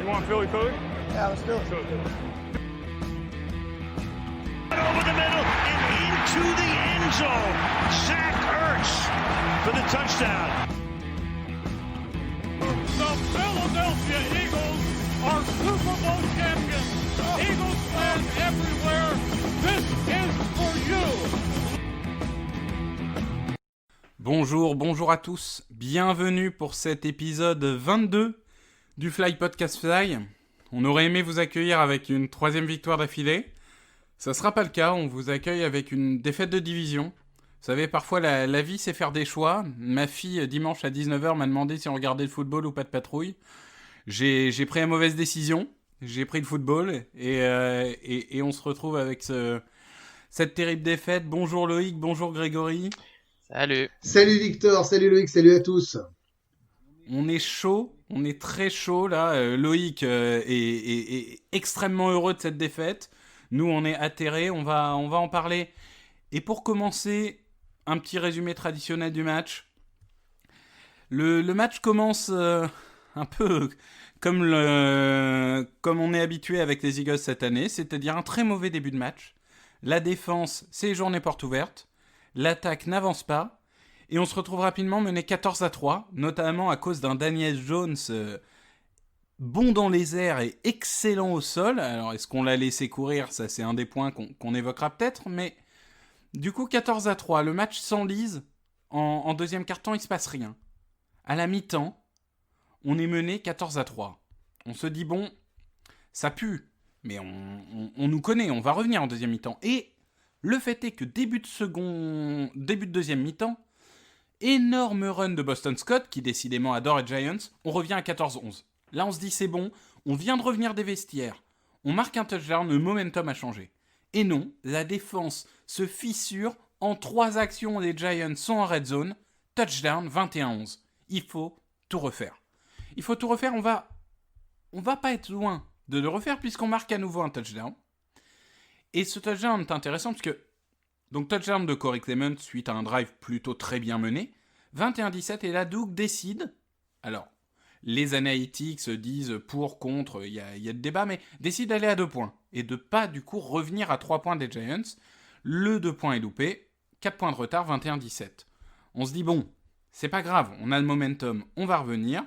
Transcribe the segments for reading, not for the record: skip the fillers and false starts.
You want Philly? Yeah, let's do it. Sure. Over the middle and into the end zone. Zach Ertz for the touchdown. The Philadelphia Eagles are Super Bowl champions. Eagles fans everywhere, this is for you. Bonjour à tous, bienvenue pour cet épisode 22 du Fly Podcast Fly. On aurait aimé vous accueillir avec une troisième victoire d'affilée. Ça sera pas le cas, on vous accueille avec une défaite de division. Vous savez, parfois la vie c'est faire des choix. Ma fille, dimanche à 19h, m'a demandé si on regardait le football ou pas de patrouille. J'ai pris la mauvaise décision, j'ai pris le football et on se retrouve avec cette terrible défaite. Bonjour Loïc, bonjour Grégory. Salut. Salut Victor, salut Loïc, salut à tous. On est chaud, on est très chaud là. Loïc est extrêmement heureux de cette défaite. Nous, on est atterrés, on va en parler. Et pour commencer, un petit résumé traditionnel du match. Le match commence un peu comme on est habitué avec les Eagles cette année, c'est-à-dire un très mauvais début de match. La défense, c'est les journées portes ouvertes. L'attaque n'avance pas. Et on se retrouve rapidement mené 14-3, notamment à cause d'un Daniel Jones bon dans les airs et excellent au sol. Alors, est-ce qu'on l'a laissé courir ? Ça, c'est un des points qu'on évoquera peut-être. Mais du coup, 14-3, le match s'enlise. En deuxième quart-temps, il ne se passe rien. À la mi-temps, on est mené 14-3. On se dit, bon, ça pue. Mais on nous connaît, on va revenir en deuxième mi-temps. Et le fait est que début de deuxième mi-temps, énorme run de Boston Scott, qui décidément adore les Giants, on revient à 14-11. Là, on se dit, c'est bon, on vient de revenir des vestiaires. On marque un touchdown, le momentum a changé. Et non, la défense se fissure. En 3 actions, les Giants sont en red zone. Touchdown, 21-11. Il faut tout refaire. On va pas être loin de le refaire, puisqu'on marque à nouveau un touchdown. Et ce touchdown est intéressant, parce que donc touchdown de Corey Clement suite à un drive plutôt très bien mené. 21-17, et là, Doug décide. Alors, les analytics se disent pour, contre, il y a de débat, mais décide d'aller à 2 points. Et de pas, du coup, revenir à 3 points des Giants. Le 2 points est loupé. 4 points de retard, 21-17. On se dit, bon, c'est pas grave, on a le momentum, on va revenir.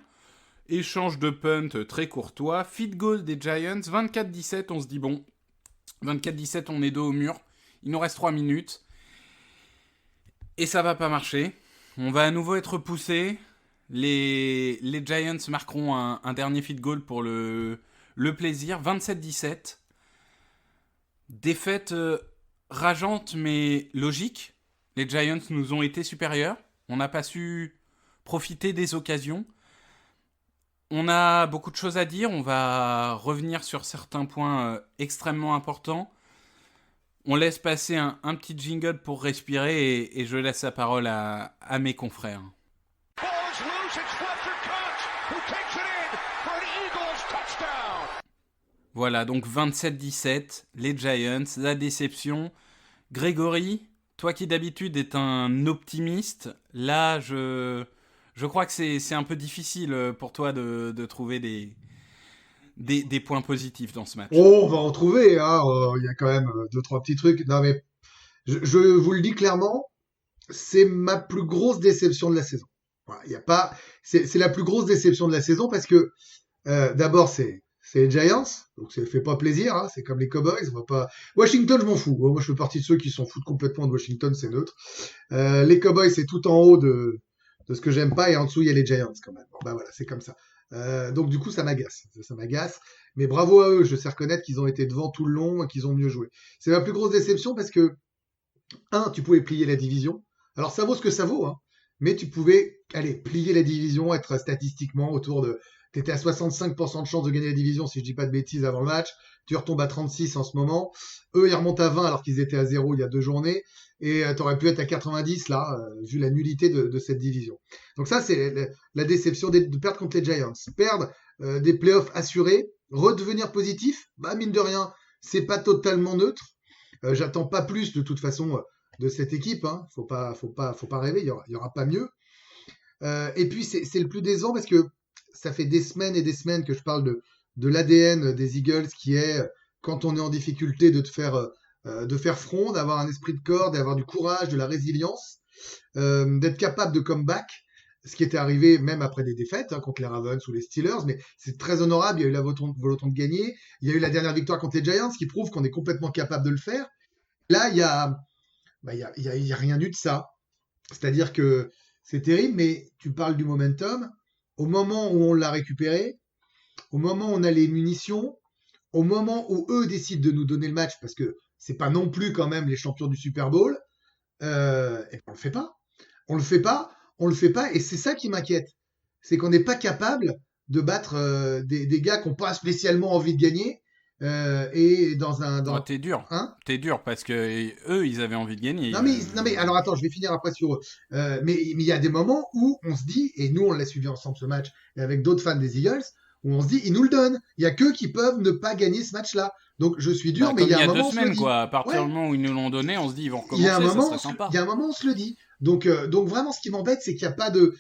Échange de punt très courtois. Field goal des Giants, 24-17, on se dit, bon, 24-17, on est dos au mur. Il nous reste 3 minutes. Et ça va pas marcher. On va à nouveau être poussé. Les Giants marqueront un dernier field goal pour le plaisir. 27-17. Défaite rageante mais logique. Les Giants nous ont été supérieurs. On n'a pas su profiter des occasions. On a beaucoup de choses à dire. On va revenir sur certains points extrêmement importants. On laisse passer un petit jingle pour respirer et je laisse la parole à mes confrères. Voilà, donc 27-17, les Giants, la déception. Grégory, toi qui d'habitude es un optimiste, là je crois que c'est un peu difficile pour toi de trouver des points positifs dans ce match. Oh, on va en trouver, hein. Il y a quand même 2-3 petits trucs. Non, mais je vous le dis clairement, c'est ma plus grosse déception de la saison. Voilà, il y a pas, c'est la plus grosse déception de la saison parce que d'abord c'est les Giants, donc ça fait pas plaisir, hein, c'est comme les Cowboys, on va pas. Washington, je m'en fous. Moi, je fais partie de ceux qui s'en foutent complètement de Washington, c'est neutre. Les Cowboys, c'est tout en haut de ce que j'aime pas et en dessous il y a les Giants quand même. Bon, bah voilà, c'est comme ça. Donc du coup ça m'agace, mais bravo à eux, je sais reconnaître qu'ils ont été devant tout le long et qu'ils ont mieux joué. C'est ma plus grosse déception parce que tu pouvais plier la division, alors ça vaut ce que ça vaut, hein, mais tu pouvais plier la division, être statistiquement autour de, t'étais à 65% de chance de gagner la division si je dis pas de bêtises avant le match, tu retombes à 36 en ce moment, eux ils remontent à 20 alors qu'ils étaient à 0 il y a 2 journées, et t'aurais pu être à 90 là, vu la nullité de cette division. Donc ça, c'est la déception de perdre contre les Giants. Perdre des playoffs assurés, redevenir positif, bah mine de rien, c'est pas totalement neutre. J'attends pas plus de toute façon de cette équipe. Hein. Faut pas rêver, il y aura pas mieux. Et puis c'est le plus décevant parce que ça fait des semaines et des semaines que je parle de l'ADN des Eagles qui est, quand on est en difficulté, de faire front, d'avoir un esprit de corps, d'avoir du courage, de la résilience, d'être capable de comeback, ce qui était arrivé même après des défaites contre les Ravens ou les Steelers, mais c'est très honorable, il y a eu la volonté de gagner, il y a eu la dernière victoire contre les Giants qui prouve qu'on est complètement capable de le faire. Là, il y a rien eu de ça. C'est-à-dire que c'est terrible, mais tu parles du momentum. Au moment où on l'a récupéré, au moment où on a les munitions, au moment où eux décident de nous donner le match, parce que c'est pas non plus quand même les champions du Super Bowl, et on le fait pas. On le fait pas, et c'est ça qui m'inquiète. C'est qu'on n'est pas capable de battre des gars qui n'ont pas spécialement envie de gagner. Et T'es dur. Hein, T'es dur parce que eux, ils avaient envie de gagner. non mais alors attends, je vais finir après sur eux. Mais il y a des moments où on se dit, et nous on l'a suivi ensemble ce match, et avec d'autres fans des Eagles, où on se dit, ils nous le donnent. Il y a qu'eux qui peuvent ne pas gagner ce match-là. Donc je suis dur, mais il y a un moment. Il y a 2 semaines, quoi. À partir Ouais. du moment où ils nous l'ont donné, on se dit, ils vont recommencer, Il y a un moment, ça serait sympa. il y a un moment, on se le dit. Donc vraiment, ce qui m'embête, c'est qu'il n'y a pas de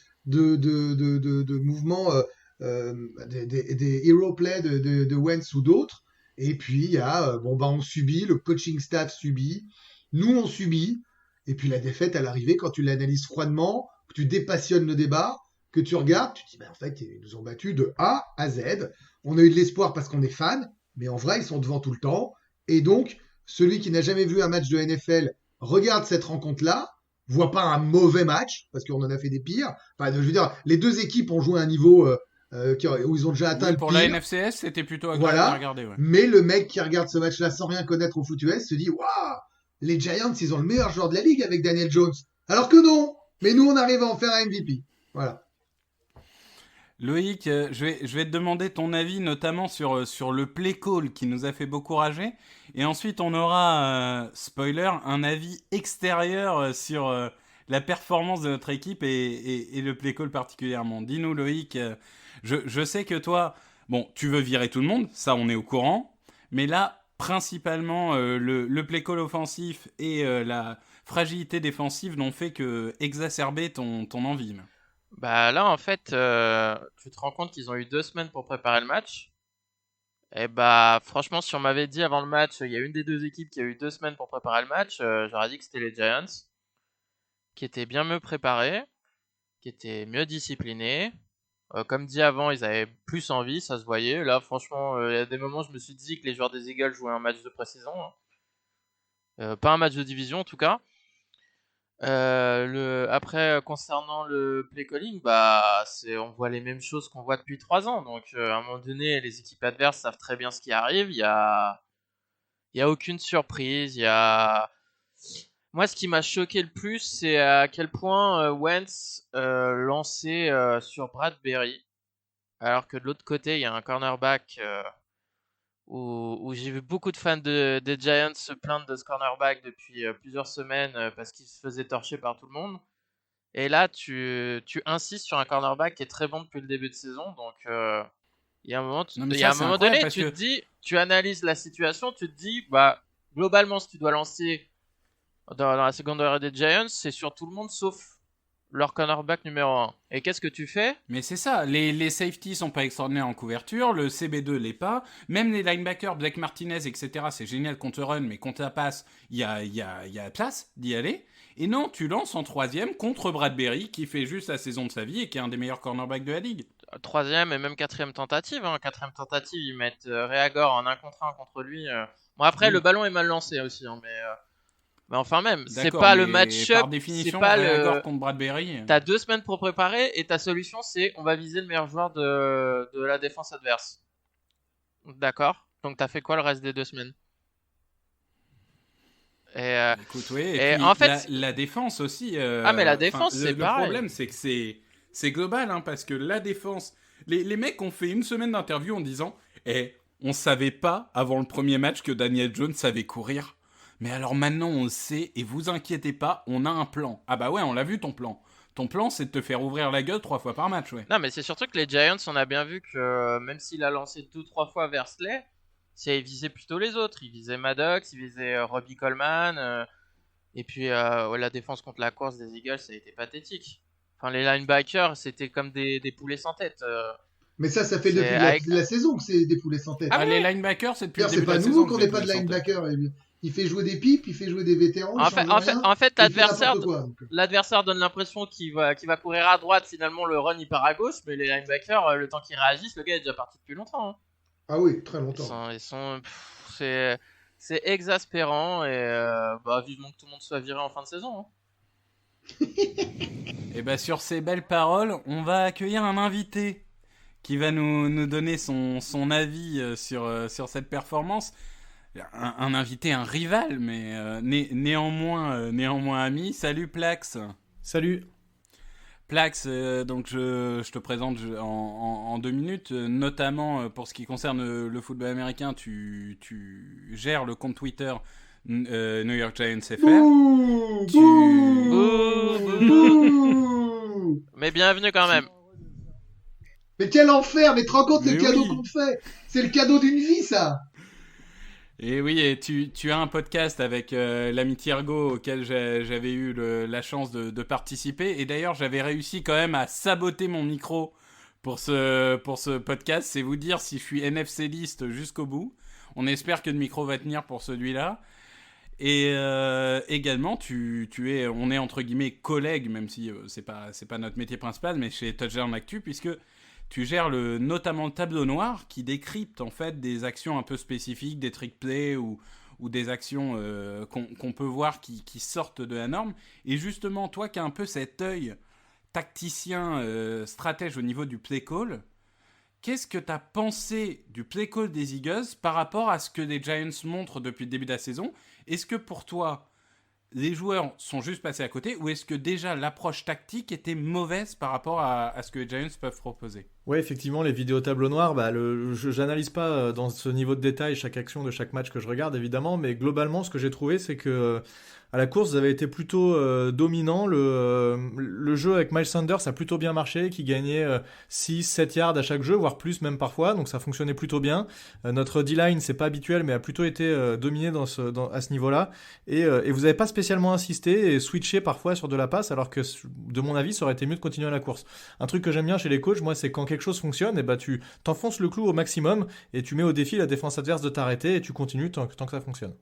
mouvement des hero play de Wentz ou d'autres. Et puis il y a on subit, le coaching staff subit, nous on subit. Et puis la défaite à l'arrivée, quand tu l'analyses froidement, que tu dépassionnes le débat, que tu regardes, tu te dis en fait ils nous ont battus de A à Z. On a eu de l'espoir parce qu'on est fan, mais en vrai ils sont devant tout le temps. Et donc celui qui n'a jamais vu un match de NFL regarde cette rencontre-là, voit pas un mauvais match, parce qu'on en a fait des pires. Enfin, je veux dire, les deux équipes ont joué à un niveau où ils ont déjà atteint le pour pire. la NFCS, c'était plutôt agréable à regarder. Ouais. Mais le mec qui regarde ce match-là sans rien connaître au foot US se dit, waouh, les Giants, ils ont le meilleur joueur de la ligue avec Daniel Jones. Alors que non, mais nous, on arrive à en faire un MVP. Voilà. Loïc, je vais te demander ton avis, notamment sur le play call qui nous a fait beaucoup rager. Et ensuite, on aura, spoiler, un avis extérieur sur la performance de notre équipe et le play call particulièrement. Dis-nous, Loïc, je sais que toi, bon, tu veux virer tout le monde, ça on est au courant. Mais là, principalement, le play call offensif et la fragilité défensive n'ont fait que exacerber ton envie. Bah là, en fait, tu te rends compte qu'ils ont eu 2 semaines pour préparer le match. Et bah, franchement, si on m'avait dit avant le match, il y a une des deux équipes qui a eu 2 semaines pour préparer le match, j'aurais dit que c'était les Giants, qui étaient bien mieux préparés, qui étaient mieux disciplinés. Comme dit avant, ils avaient plus envie, ça se voyait. Là, franchement, il y a des moments, je me suis dit que les joueurs des Eagles jouaient un match de pré-saison, hein. Pas un match de division, en tout cas. Après, concernant le play calling, bah, on voit les mêmes choses qu'on voit depuis 3 ans. Donc, à un moment donné, les équipes adverses savent très bien ce qui arrive. Il y a aucune surprise. Moi, ce qui m'a choqué le plus, c'est à quel point Wentz lançait sur Bradbury, alors que de l'autre côté, il y a un cornerback où j'ai vu beaucoup de fans des Giants se plaindre de ce cornerback depuis plusieurs semaines parce qu'il se faisait torcher par tout le monde. Et là, tu insistes sur un cornerback qui est très bon depuis le début de saison. Donc, il y a un moment, donné, tu te dis, tu analyses la situation, tu te dis, bah, globalement, si tu dois lancer dans la secondary des Giants, c'est sur tout le monde sauf leur cornerback numéro 1. Et qu'est-ce que tu fais ? Mais c'est ça, les safeties sont pas extraordinaires en couverture, le CB2 l'est pas, même les linebackers, Blake Martinez, etc., c'est génial contre run, mais contre la passe, il y a place d'y aller. Et non, tu lances en 3e contre Bradbury, qui fait juste la saison de sa vie et qui est un des meilleurs cornerbacks de la ligue. 3e et même 4e tentative. 4e tentative, ils mettent Reagor en 1 contre 1 contre lui. Bon, après, le ballon est mal lancé aussi, mais enfin même, c'est pas le match-up, par définition, c'est pas Reagor contre Bradbury. T'as 2 semaines pour préparer et ta solution c'est on va viser le meilleur joueur de la défense adverse. D'accord ? Donc t'as fait quoi le reste des 2 semaines ? Écoute, oui, et puis, en fait, la défense aussi. mais la défense, c'est pareil. Le problème, c'est que c'est global, hein, parce que la défense. Les mecs ont fait une semaine d'interview en disant on savait pas avant le premier match que Daniel Jones savait courir. Mais alors maintenant on le sait, et vous inquiétez pas, on a un plan. Ah bah ouais, on l'a vu ton plan. Ton plan, c'est de te faire ouvrir la gueule 3 fois par match, ouais. Non, mais c'est surtout que les Giants, on a bien vu que même s'il a lancé 2 ou 3 fois Versley, il visait plutôt les autres. Il visait Maddox, il visait Robbie Coleman, et puis la défense contre la course des Eagles, ça a été pathétique. Enfin, les linebackers, c'était comme des poulets sans tête. Mais ça fait C'est depuis avec- la saison que c'est des poulets sans tête. Ah, les linebackers, c'est depuis le D'ailleurs, début c'est de pas la nouveau saison qu'on que n'ait les pas de poules sont têtes. linebacker. Il fait jouer des pipes, il fait jouer des vétérans, il En change fait, rien. en fait, Il fait n'importe quoi. Donc. l'adversaire donne l'impression qu'il va courir à droite. Finalement, le run il part à gauche, mais les linebackers, le temps qu'ils réagissent, le gars est déjà parti depuis longtemps. Hein. Ah oui, très longtemps. C'est exaspérant et vivement que tout le monde soit viré en fin de saison. Hein. Et bah sur ces belles paroles, on va accueillir un invité qui va nous donner son avis sur cette performance. Un invité, un rival, mais néanmoins ami. Salut Plax. Salut. Plax, donc je te présente en 2 minutes, notamment pour ce qui concerne le football américain, tu gères le compte Twitter New York Giants FR. Bouh, Tu- bouh. Mais bienvenue quand même. Mais quel enfer! Mais te rends compte le Mais cadeau oui. qu'on te fait? C'est le cadeau d'une vie, ça! Et oui, et tu as un podcast avec l'ami Thiergo auquel j'avais eu la chance de participer. Et d'ailleurs, j'avais réussi quand même à saboter mon micro pour ce podcast. C'est vous dire si je suis NFC list jusqu'au bout. On espère que le micro va tenir pour celui-là. Et également, on est entre guillemets collègues, même si c'est pas notre métier principal, mais chez Touchdown Actu, puisque tu gères notamment le tableau noir qui décrypte en fait des actions un peu spécifiques, des trick plays ou des actions qu'on peut voir qui sortent de la norme. Et justement, toi qui as un peu cet œil tacticien, stratège au niveau du play call, qu'est-ce que tu as pensé du play call des Eagles par rapport à ce que les Giants montrent depuis le début de la saison? Est-ce que pour toi, les joueurs sont juste passés à côté ou est-ce que déjà l'approche tactique était mauvaise par rapport à ce que les Giants peuvent proposer? Ouais, effectivement, les vidéos tableau noir, j'analyse pas dans ce niveau de détail chaque action de chaque match que je regarde, évidemment, mais globalement, ce que j'ai trouvé, c'est que à la course, vous avez été plutôt dominant. Le jeu avec Miles Sanders a plutôt bien marché, qui gagnait 6-7 yards à chaque jeu, voire plus même parfois, donc ça fonctionnait plutôt bien. Notre D-line, c'est pas habituel, mais a plutôt été dominé à ce niveau-là. Et vous n'avez pas spécialement insisté et switché parfois sur de la passe, alors que, de mon avis, ça aurait été mieux de continuer la course. Un truc que j'aime bien chez les coachs, moi, c'est quand quelque chose fonctionne, et bah tu t'enfonces le clou au maximum et tu mets au défi la défense adverse de t'arrêter et tu continues tant que ça fonctionne.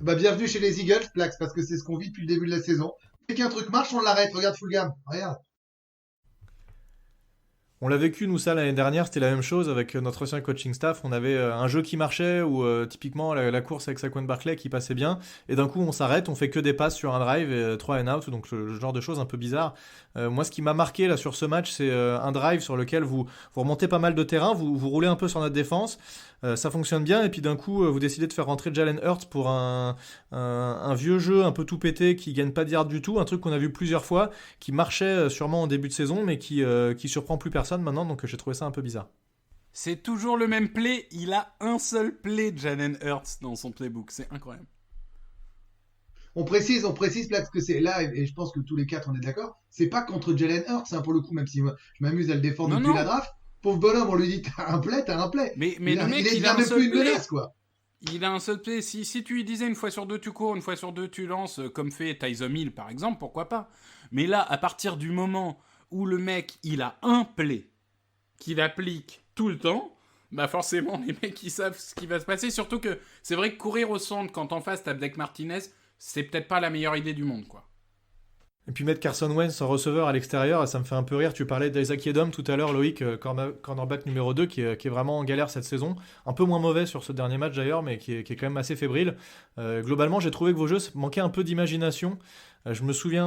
Bah, bienvenue chez les Eagles, Plax, parce que c'est ce qu'on vit depuis le début de la saison. Dès qu'un truc marche, on l'arrête. Regarde full gamme. Regarde. On l'a vécu, nous, ça, l'année dernière, c'était la même chose avec notre ancien coaching staff. On avait un jeu qui marchait ou typiquement la course avec Saquon Barkley qui passait bien. Et d'un coup, on s'arrête, on fait que des passes sur un drive et 3 and out, donc le genre de choses un peu bizarres. Moi, ce qui m'a marqué là sur ce match, c'est un drive sur lequel vous remontez pas mal de terrain, vous roulez un peu sur notre défense. Ça fonctionne bien, et puis d'un coup, vous décidez de faire rentrer Jalen Hurts pour un vieux jeu un peu tout pété qui gagne pas de yards du tout, un truc qu'on a vu plusieurs fois, qui marchait sûrement en début de saison, mais qui surprend plus personne maintenant, donc j'ai trouvé ça un peu bizarre. C'est toujours le même play, il a un seul play de Jalen Hurts dans son playbook, c'est incroyable. On précise, Plax, que c'est là, et je pense que tous les quatre, on est d'accord. C'est pas contre Jalen Hurts, hein, pour le coup, même si moi, je m'amuse à le défendre depuis la draft. Pauvre bonhomme, on lui dit t'as un play. Mais le mec, il a un même seul plus une play. menace, quoi. Il a un seul play. Si tu lui disais une fois sur deux tu cours, une fois sur deux tu lances, comme fait Tyson Hill par exemple, pourquoi pas. Mais là, à partir du moment où le mec, il a un play qu'il applique tout le temps, bah forcément les mecs ils savent ce qui va se passer. Surtout que c'est vrai que courir au centre quand en face t'as Blake Martinez, c'est peut-être pas la meilleure idée du monde, quoi. Et puis mettre Carson Wentz en receveur à l'extérieur, ça me fait un peu rire. Tu parlais d'Isaac Edom tout à l'heure, Loïc, cornerback numéro 2, qui est vraiment en galère cette saison. Un peu moins mauvais sur ce dernier match d'ailleurs, mais qui est quand même assez fébrile. Globalement, j'ai trouvé que vos jeux manquaient un peu d'imagination. Je me souviens,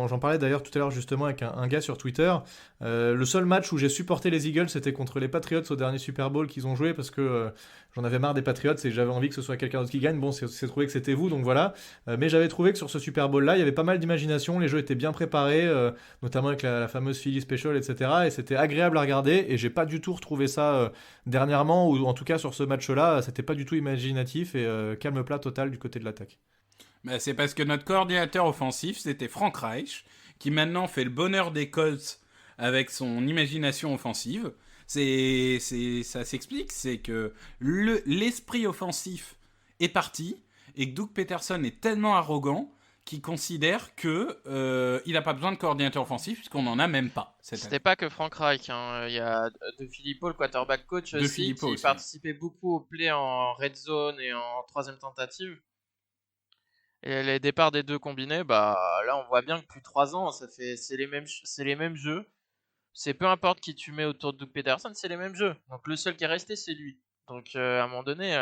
j'en parlais d'ailleurs tout à l'heure justement avec un gars sur Twitter, le seul match où j'ai supporté les Eagles, c'était contre les Patriots au dernier Super Bowl qu'ils ont joué, parce que j'en avais marre des Patriots et j'avais envie que ce soit quelqu'un d'autre qui gagne. Bon, c'est trouvé que c'était vous, donc voilà. Mais j'avais trouvé que sur ce Super Bowl-là, il y avait pas mal d'imagination, les jeux étaient bien préparés, notamment avec la fameuse Philly Special, etc. Et c'était agréable à regarder, et j'ai pas du tout retrouvé ça dernièrement, ou en tout cas sur ce match-là, c'était pas du tout imaginatif, et calme plat total du côté de l'attaque. Bah, c'est parce que notre coordinateur offensif, c'était Frank Reich, qui maintenant fait le bonheur des Colts avec son imagination offensive. Ça s'explique, c'est que l'esprit offensif est parti, et que Doug Peterson est tellement arrogant qui considèrent que il n'a pas besoin de coordinateur offensif puisqu'on n'en a même pas cette année. C'était pas que Frank Reich, hein. Il y a De Filippo, le quarterback coach De aussi, Filippo qui aussi. participait beaucoup au play en red zone et en troisième tentative. Et les départs des deux combinés, bah là on voit bien que depuis 3 ans, c'est les mêmes jeux. C'est peu importe qui tu mets autour de Doug Peterson, c'est les mêmes jeux. Donc le seul qui est resté, c'est lui. Donc à un moment donné,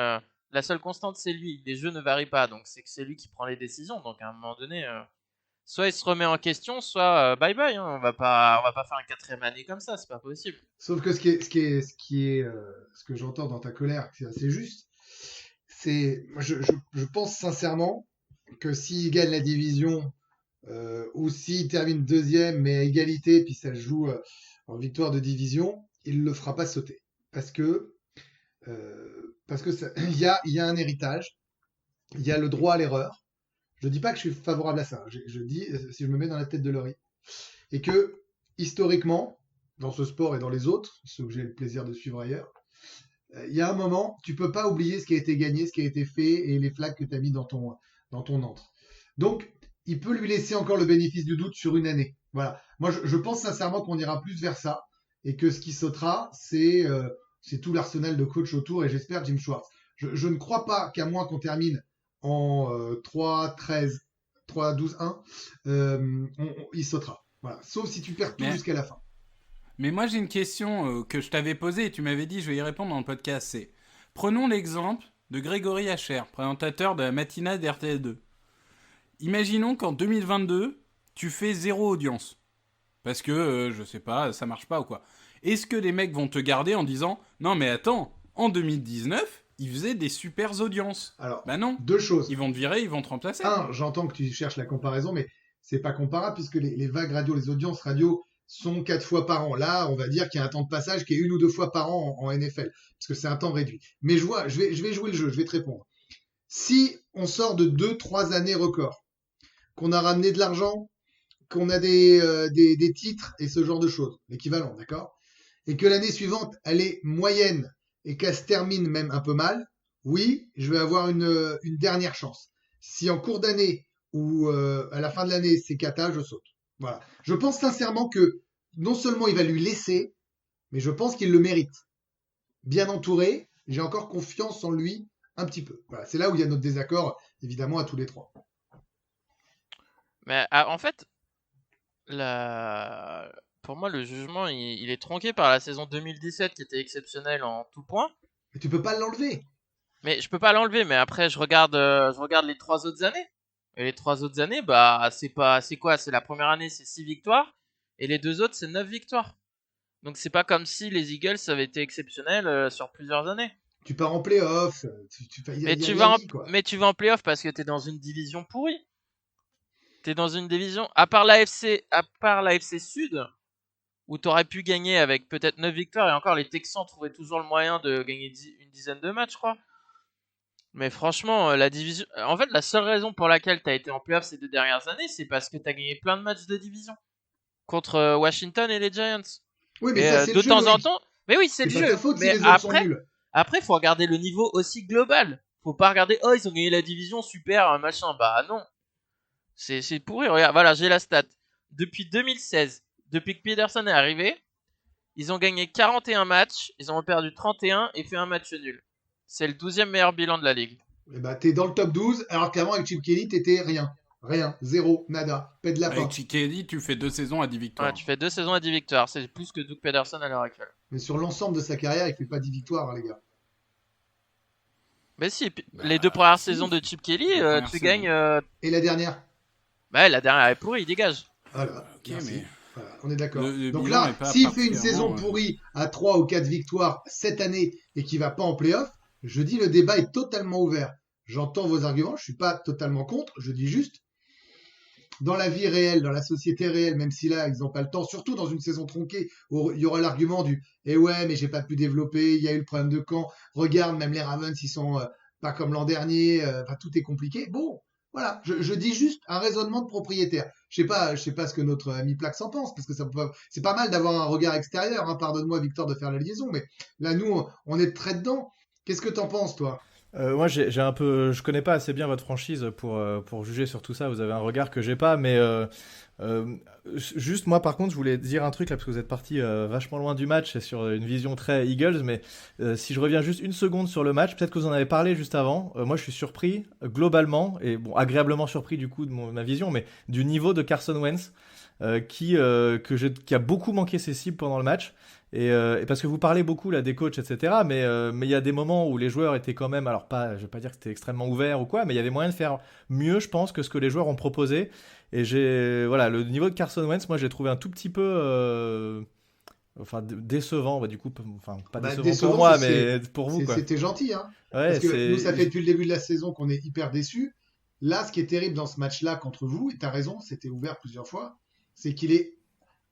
la seule constante, c'est lui. Les jeux ne varient pas, donc c'est que c'est lui qui prend les décisions. Donc à un moment donné, soit il se remet en question, soit bye bye. Hein. On va pas faire une 4e année comme ça, c'est pas possible. Sauf que ce que j'entends dans ta colère, c'est assez juste. Je pense sincèrement que s'il gagne la division ou s'il termine 2e mais à égalité, puis ça se joue en victoire de division, il le fera pas sauter. Parce que il y a un héritage, il y a le droit à l'erreur. Je dis pas que je suis favorable à ça. Je dis, si je me mets dans la tête de Laurie, et que historiquement, dans ce sport et dans les autres, ceux que j'ai le plaisir de suivre ailleurs, il y a un moment, tu peux pas oublier ce qui a été gagné, ce qui a été fait et les flags que tu as mis dans ton antre. Donc, il peut lui laisser encore le bénéfice du doute sur une année. Voilà. Moi, je pense sincèrement qu'on ira plus vers ça et que ce qui sautera, c'est tout l'arsenal de coach autour et j'espère Jim Schwartz. Je ne crois pas qu'à moins qu'on termine en 3-13, 3-12-1, il sautera. Voilà. Sauf si tu perds tout jusqu'à la fin. Mais moi, j'ai une question que je t'avais posée et tu m'avais dit, je vais y répondre dans le podcast. C'est, prenons l'exemple de Grégory Hacher, présentateur de la matinale d'RTL2. Imaginons qu'en 2022, tu fais 0 audience. Parce que, je sais pas, ça marche pas ou quoi. Est-ce que les mecs vont te garder en disant, non mais attends, en 2019, ils faisaient des super audiences. Alors, bah non. 2 choses. Ils vont te virer, ils vont te remplacer. J'entends que tu cherches la comparaison, mais c'est pas comparable puisque les vagues radio, les audiences radio sont 4 fois par an. Là, on va dire qu'il y a un temps de passage qui est 1 ou 2 fois par an en NFL, parce que c'est un temps réduit. Mais je vais jouer le jeu, je vais te répondre. Si on sort de 2-3 années records, qu'on a ramené de l'argent, qu'on a des titres et ce genre de choses, l'équivalent, d'accord? Et que l'année suivante, elle est moyenne et qu'elle se termine même un peu mal, oui, je vais avoir une dernière chance. Si en cours d'année ou à la fin de l'année, c'est cata, je saute. Voilà. Je pense sincèrement que non seulement il va lui laisser, mais je pense qu'il le mérite. Bien entouré, j'ai encore confiance en lui un petit peu. Voilà. C'est là où il y a notre désaccord, évidemment, à tous les 3. Mais en fait, pour moi, le jugement, il est tronqué par la saison 2017 qui était exceptionnelle en tout point. Mais tu peux pas l'enlever. Mais je peux pas l'enlever, mais après, je regarde les 3 autres années. Et les 3 autres années, bah, c'est quoi? C'est la première année, c'est 6 victoires. Et les 2 autres, c'est 9 victoires. Donc c'est pas comme si les Eagles avaient été exceptionnels sur plusieurs années. Tu pars en playoff. Mais tu vas en playoff parce que t'es dans une division pourrie. T'es dans une division, à part l'AFC Sud, où t'aurais pu gagner avec peut-être 9 victoires, et encore les Texans trouvaient toujours le moyen de gagner une dizaine de matchs, je crois. Mais franchement, la division, en fait, la seule raison pour laquelle t'as été en playoff ces 2 dernières années, c'est parce que t'as gagné plein de matchs de division contre Washington et les Giants. Oui, mais et ça, c'est de le jeu, temps en Loïc. temps, mais oui, c'est le pas jeu. ta faute si Mais les autres sont nuls. après, faut regarder le niveau aussi global. Faut pas regarder, oh, ils ont gagné la division, super, machin. Bah non. C'est pourri. Regarde, voilà, j'ai la stat. Depuis 2016, depuis que Peterson est arrivé, ils ont gagné 41 matchs, ils ont perdu 31 et fait un match nul. C'est le 12e meilleur bilan de la ligue. Et bah, t'es dans le top 12, alors qu'avant, avec Chip Kelly, t'étais rien. Rien. Zéro. Nada. Paix de la fin. Avec Chikedi, tu fais 2 saisons à 10 victoires. Ouais, tu fais 2 saisons à 10 victoires. C'est plus que Doug Peterson à l'heure actuelle. Mais sur l'ensemble de sa carrière, il fait pas 10 victoires, hein, les gars. Mais si, les 2 premières saisons de Chip Kelly, tu gagnes. Et la dernière? Bah, la dernière est pourrie, il dégage. Voilà. Ok, Merci. mais Voilà, on est d'accord. Le Donc bilan là, est pas s'il fait une saison particulièrement, pourrie à 3 ou 4 victoires cette année et qu'il va pas en playoff, je dis le débat est totalement ouvert. J'entends vos arguments, je suis pas totalement contre, je dis juste, dans la vie réelle, dans la société réelle, même si là, ils n'ont pas le temps, surtout dans une saison tronquée, où il y aura l'argument du « Eh ouais, mais j'ai pas pu développer, il y a eu le problème de camp, regarde, même les Ravens, ils sont pas comme l'an dernier, tout est compliqué. » Bon, voilà, je dis juste un raisonnement de propriétaire. Je sais pas ce que notre ami Plax en pense, parce que c'est pas mal d'avoir un regard extérieur, hein, pardonne-moi Victor de faire la liaison, mais là, nous, on est très dedans. Qu'est-ce que t'en penses, toi? Moi, j'ai un peu, je connais pas assez bien votre franchise pour juger sur tout ça. Vous avez un regard que j'ai pas, mais juste moi, par contre, je voulais dire un truc là parce que vous êtes parti vachement loin du match et sur une vision très Eagles. Mais si je reviens juste une seconde sur le match, peut-être que vous en avez parlé juste avant. Moi, je suis surpris globalement et bon, agréablement surpris du coup de ma vision, mais du niveau de Carson Wentz qui a beaucoup manqué ses cibles pendant le match. Et parce que vous parlez beaucoup là des coachs, etc. Mais il y a des moments où les joueurs étaient quand même, alors pas, je vais pas dire que c'était extrêmement ouvert ou quoi, mais il y avait moyen de faire mieux, je pense, que ce que les joueurs ont proposé. Et voilà, le niveau de Carson Wentz, moi j'ai trouvé un tout petit peu, décevant, du coup, enfin pas Bah, décevant décevant, pour moi, c'est- mais pour vous quoi. C'était gentil, hein. Ouais, Parce que nous, ça fait c'est depuis le début de la saison qu'on est hyper déçus. Là, ce qui est terrible dans ce match-là contre vous, et tu as raison, c'était ouvert plusieurs fois, c'est qu'il est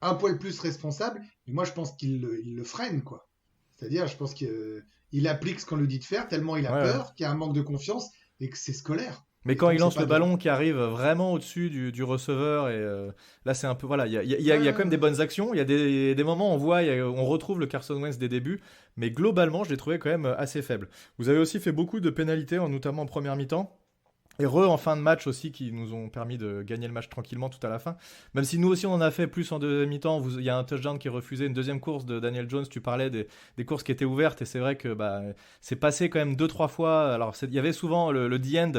un poil plus responsable. Mais moi, je pense il le freine, quoi. C'est-à-dire, je pense qu'il applique ce qu'on lui dit de faire, tellement il a ouais, ouais. peur, qu'il y a un manque de confiance et que c'est scolaire. Mais Et quand donc, il c'est lance pas le de... ballon qui arrive vraiment au-dessus du receveur, et là c'est un peu. Voilà, il y a quand même des bonnes actions. Il y a des moments, on voit, on retrouve le Carson Wentz des débuts, mais globalement, je l'ai trouvé quand même assez faible. Vous avez aussi fait beaucoup de pénalités, notamment en première mi-temps. Et en fin de match aussi, qui nous ont permis de gagner le match tranquillement tout à la fin. Même si nous aussi on en a fait plus en deuxième mi-temps, il y a un touchdown qui est refusé, une deuxième course de Daniel Jones, tu parlais des courses qui étaient ouvertes, et c'est vrai que c'est passé quand même 2-3 fois. Alors il y avait souvent le The End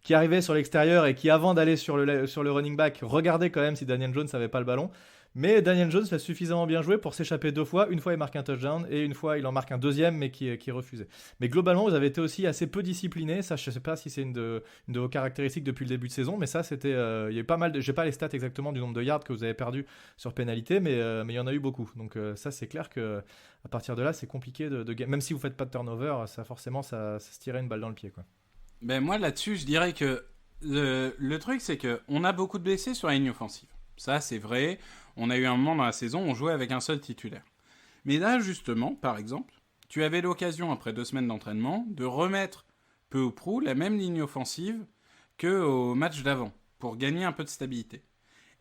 qui arrivait sur l'extérieur et qui, avant d'aller sur le running back, regardait quand même si Daniel Jones n'avait pas le ballon. Mais Daniel Jones l'a suffisamment bien joué pour s'échapper 2 fois. Une fois, il marque un touchdown et une fois, il en marque un deuxième, mais qui est refusé. Mais globalement, vous avez été aussi assez peu discipliné. Ça, je ne sais pas si c'est une de vos caractéristiques depuis le début de saison, mais ça, c'était. Il y a eu pas mal de. J'ai pas les stats exactement du nombre de yards que vous avez perdu sur pénalité, mais il y en a eu beaucoup. Donc, ça, c'est clair que à partir de là, c'est compliqué même si vous faites pas de turnover, ça forcément, ça se tirait une balle dans le pied, quoi. Ben moi là-dessus, je dirais que le truc, c'est que on a beaucoup de blessés sur la ligne offensive. Ça, c'est vrai. On a eu un moment dans la saison où on jouait avec un seul titulaire. Mais là, justement, par exemple, tu avais l'occasion, après 2 semaines d'entraînement, de remettre peu ou prou la même ligne offensive qu'au match d'avant, pour gagner un peu de stabilité.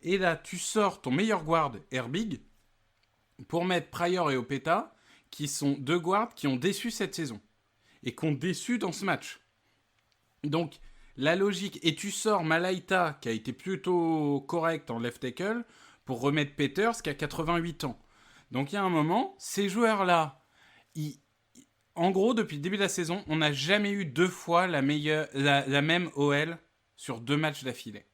Et là, tu sors ton meilleur guard, Herbig, pour mettre Pryor et Opeta, qui sont 2 guards qui ont déçu cette saison. Et qui ont déçu dans ce match. Donc, la logique, et tu sors Malaita, qui a été plutôt correct en left tackle, pour remettre Peters, qui a 88 ans. Donc, il y a un moment, ces joueurs-là, en gros, depuis le début de la saison, on n'a jamais eu 2 fois la même OL sur 2 matchs d'affilée.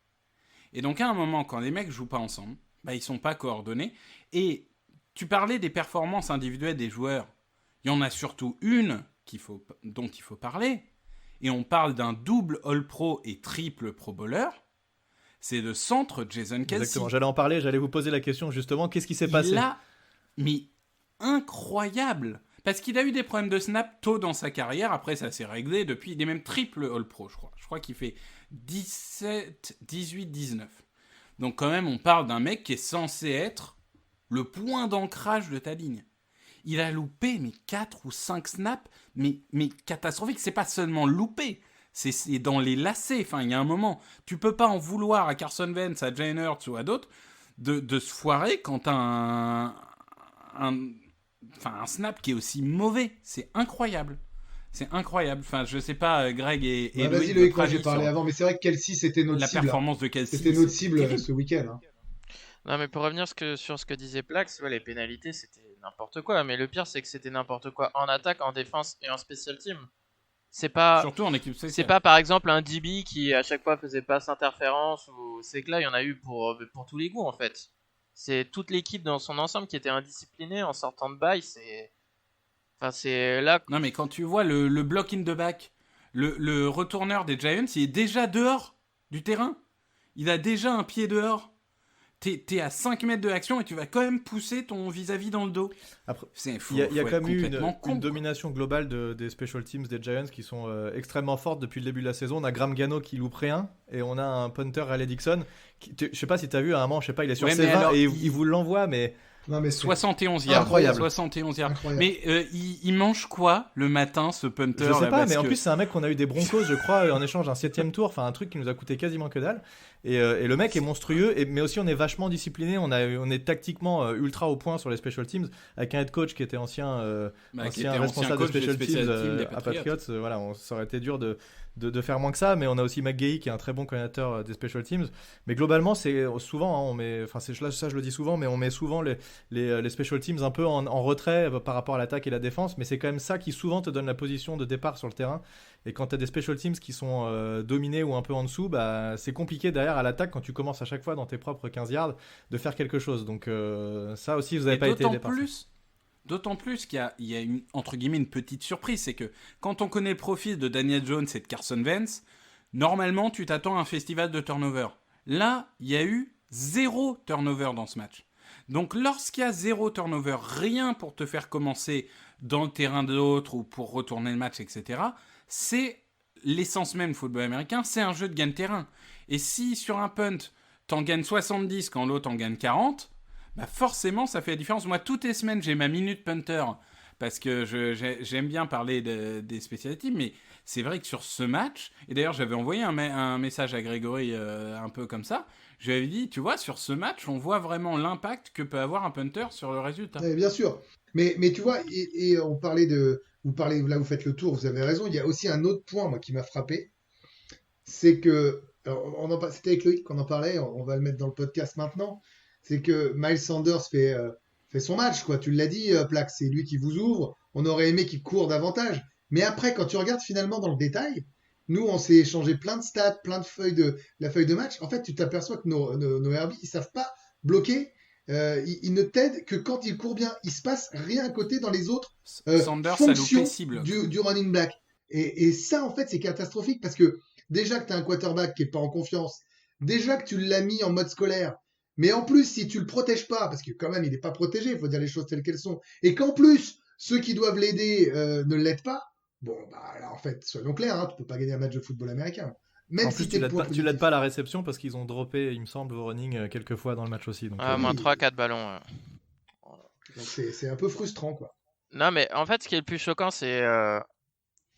Et donc, à un moment, quand les mecs jouent pas ensemble, ils sont pas coordonnés. Et tu parlais des performances individuelles des joueurs. Il y en a surtout une dont il faut parler. Et on parle d'un double All-Pro et triple Pro Bowler, c'est le centre Jason Kelce. Exactement, j'allais en parler, j'allais vous poser la question justement, qu'est-ce qui s'est passé ? Mais incroyable. Parce qu'il a eu des problèmes de snap tôt dans sa carrière, après ça s'est réglé depuis, il est même triple All-Pro, je crois. Je crois qu'il fait 17, 18, 19. Donc quand même, on parle d'un mec qui est censé être le point d'ancrage de ta ligne. Il a loupé 4 ou 5 snaps, mais catastrophique. C'est pas seulement loupé, c'est dans les lacets. Enfin, il y a un moment, tu peux pas en vouloir à Carson Wentz, à Jalen Hurts ou à d'autres de se foirer quand t'as un snap qui est aussi mauvais. C'est incroyable. C'est incroyable. Enfin, je sais pas, Greg et vas-y, Loïc, moi j'ai parlé avant, mais c'est vrai que Kelce, c'était notre cible. La performance de Kelce. C'était notre cible ce week-end. Hein. Non, mais pour revenir sur ce que disait Plax, les pénalités, c'était n'importe quoi. Mais le pire, c'est que c'était n'importe quoi en attaque, en défense et en special team. C'est pas. Surtout en équipe spéciale. C'est pas par exemple un DB qui à chaque fois faisait passe interférence ou c'est que là, il y en a eu pour tous les goûts en fait. C'est toute l'équipe dans son ensemble qui était indisciplinée en sortant de bail. C'est là. Non, mais quand tu vois le block in the back, le retourneur des Giants, il est déjà dehors du terrain. Il a déjà un pied dehors. T'es à 5 mètres de l'action et tu vas quand même pousser ton vis-à-vis dans le dos. Après, c'est fou. Il y a quand même eu une domination globale des special teams des Giants qui sont extrêmement fortes depuis le début de la saison. On a Graham Gano qui loupe rien et on a un punter, Riley Dixon. Je sais pas si t'as vu à un moment, je sais pas, il est sur ses 20 et il vous l'envoie, mais Non, mais c'est 71 yards. Incroyable. 71 yards. incroyable. Mais il mange quoi le matin, ce punter Je sais là, pas, parce mais en que- plus c'est un mec qu'on a eu des Broncos, je crois, en échange d'un 7ème tour, enfin un truc qui nous a coûté quasiment que dalle. Et le mec est monstrueux, mais aussi on est vachement discipliné, on est tactiquement ultra au point sur les special teams, avec un head coach qui était ancien qui était responsable coach de special teams des à Patriots. Voilà, ça aurait été dur de faire moins que ça, mais on a aussi McGahee qui est un très bon coordinateur des special teams. Mais globalement, c'est souvent, on met, enfin ça je le dis souvent, mais on met souvent les special teams un peu en retrait par rapport à l'attaque et la défense, mais c'est quand même ça qui souvent te donne la position de départ sur le terrain. Et quand tu as des special teams qui sont dominés ou un peu en dessous, bah, c'est compliqué derrière à l'attaque quand tu commences à chaque fois dans tes propres 15 yards de faire quelque chose. Donc ça aussi, vous n'avez Et pas été aidé par ça. D'autant plus qu'il y a une, entre guillemets, une petite surprise, c'est que quand on connaît le profil de Daniel Jones et de Carson Wentz, normalement tu t'attends à un festival de turnover. Là, il y a eu 0 turnover dans ce match. Donc lorsqu'il y a 0 turnover, rien pour te faire commencer dans le terrain de l'autre ou pour retourner le match, etc., c'est l'essence même du football américain, c'est un jeu de gagne-terrain. Et si sur un punt, t'en gagnes 70 quand l'autre en gagne 40, bah forcément ça fait la différence. Moi, toutes les semaines, j'ai ma minute punter parce que j'aime bien parler des spécialités, mais c'est vrai que sur ce match, et d'ailleurs j'avais envoyé un message à Grégory un peu comme ça, je lui avais dit, tu vois, sur ce match, on voit vraiment l'impact que peut avoir un punter sur le résultat. Ouais, bien sûr. Mais tu vois, et on parlait de. Vous parlez, là, vous faites le tour, vous avez raison. Il y a aussi un autre point, moi, qui m'a frappé. C'est que. Alors, c'était avec Loïc qu'on en parlait, on va le mettre dans le podcast maintenant. C'est que Miles Sanders fait son match, quoi. Tu l'as dit, Plaque, c'est lui qui vous ouvre. On aurait aimé qu'il court davantage. Mais après, quand tu regardes finalement dans le détail, nous, on s'est échangé plein de stats, plein de la feuille de match. En fait, tu t'aperçois que nos RB, ils savent pas bloquer. Il ne t'aide que quand il court bien. Il se passe rien à côté dans les autres Sanders a fonctions loupé cible. du running back. Et ça, en fait, c'est catastrophique parce que déjà que tu as un quarterback qui est pas en confiance, déjà que tu l'as mis en mode scolaire, mais en plus, si tu le protèges pas, parce que quand même, il n'est pas protégé, il faut dire les choses telles qu'elles sont, et qu'en plus, ceux qui doivent l'aider ne l'aident pas, bon, bah là, en fait, soyons clairs, hein, tu peux pas gagner un match de football américain. Même En si plus, t'es tu le point l'aides positif. pas à la réception parce qu'ils ont droppé, il me semble, vos running quelques fois dans le match aussi. Donc, Ah, moins 3-4 ballons. Donc c'est un peu frustrant, quoi. Non, mais en fait, ce qui est le plus choquant, c'est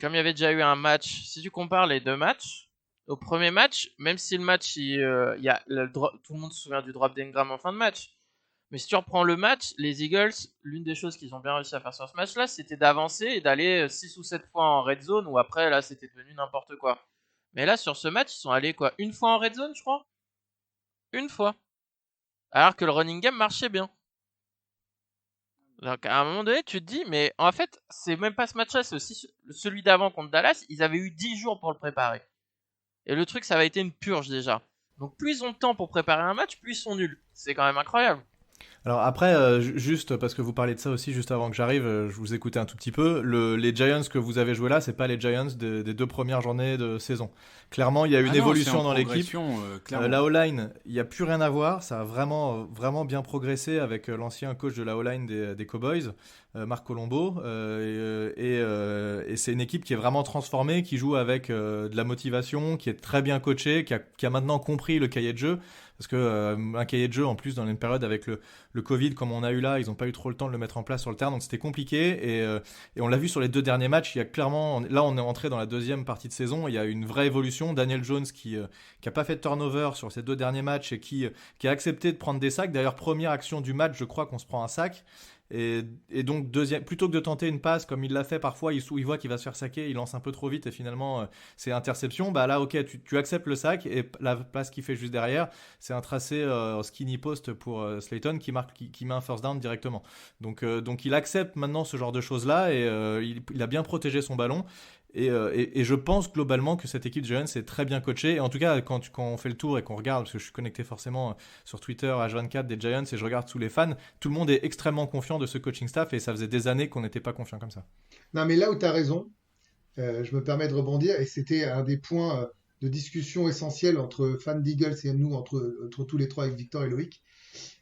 comme il y avait déjà eu un match, si tu compares les deux matchs, au premier match, même si le match, il y a tout le monde se souvient du drop d'Ingram en fin de match, mais si tu reprends le match, les Eagles, l'une des choses qu'ils ont bien réussi à faire sur ce match-là, c'était d'avancer et d'aller 6 ou 7 fois en red zone, ou après, là, c'était devenu n'importe quoi. Mais là, sur ce match, ils sont allés quoi, une fois en red zone, je crois. Une fois. Alors que le running game marchait bien. Donc à un moment donné, tu te dis, mais en fait, c'est même pas ce match-là, c'est aussi celui d'avant contre Dallas. Ils avaient eu 10 jours pour le préparer. Et le truc, ça avait été une purge déjà. Donc plus ils ont de temps pour préparer un match, plus ils sont nuls. C'est quand même incroyable. Alors après, juste parce que vous parlez de ça aussi, juste avant que j'arrive, je vous écoutais un tout petit peu. Les Giants que vous avez joué là, c'est pas les Giants des 2 premières journées de saison. Clairement, il y a une évolution dans l'équipe. La O-line, il n'y a plus rien à voir. Ça a vraiment, vraiment bien progressé avec l'ancien coach de la O-line des Cowboys, Marc Colombo. Et c'est une équipe qui est vraiment transformée, qui joue avec de la motivation, qui est très bien coachée, qui a maintenant compris le cahier de jeu. Parce que un cahier de jeu, en plus, dans une période avec le Covid, comme on a eu là, ils n'ont pas eu trop le temps de le mettre en place sur le terrain, donc c'était compliqué. Et on l'a vu sur les 2 derniers matchs, il y a clairement, là on est entré dans la deuxième partie de saison, il y a une vraie évolution. Daniel Jones qui a pas fait de turnover sur ces 2 derniers matchs et qui a accepté de prendre des sacs. D'ailleurs, première action du match, je crois qu'on se prend un sac. Et donc, plutôt que de tenter une passe comme il l'a fait parfois, il voit qu'il va se faire saquer, il lance un peu trop vite et finalement c'est interception. Bah là, ok, tu acceptes le sac et la passe qu'il fait juste derrière, c'est un tracé skinny post pour Slayton qui met un first down directement. Donc il accepte maintenant ce genre de choses-là et il a bien protégé son ballon. Et je pense globalement que cette équipe de Giants est très bien coachée. Et en tout cas, quand on fait le tour et qu'on regarde, parce que je suis connecté forcément sur Twitter H24 des Giants et je regarde tous les fans, tout le monde est extrêmement confiant de ce coaching staff et ça faisait des années qu'on n'était pas confiant comme ça. Non, mais là où tu as raison, je me permets de rebondir, et c'était un des points de discussion essentiels entre fans d'Eagles et nous, entre tous les 3 avec Victor et Loïc,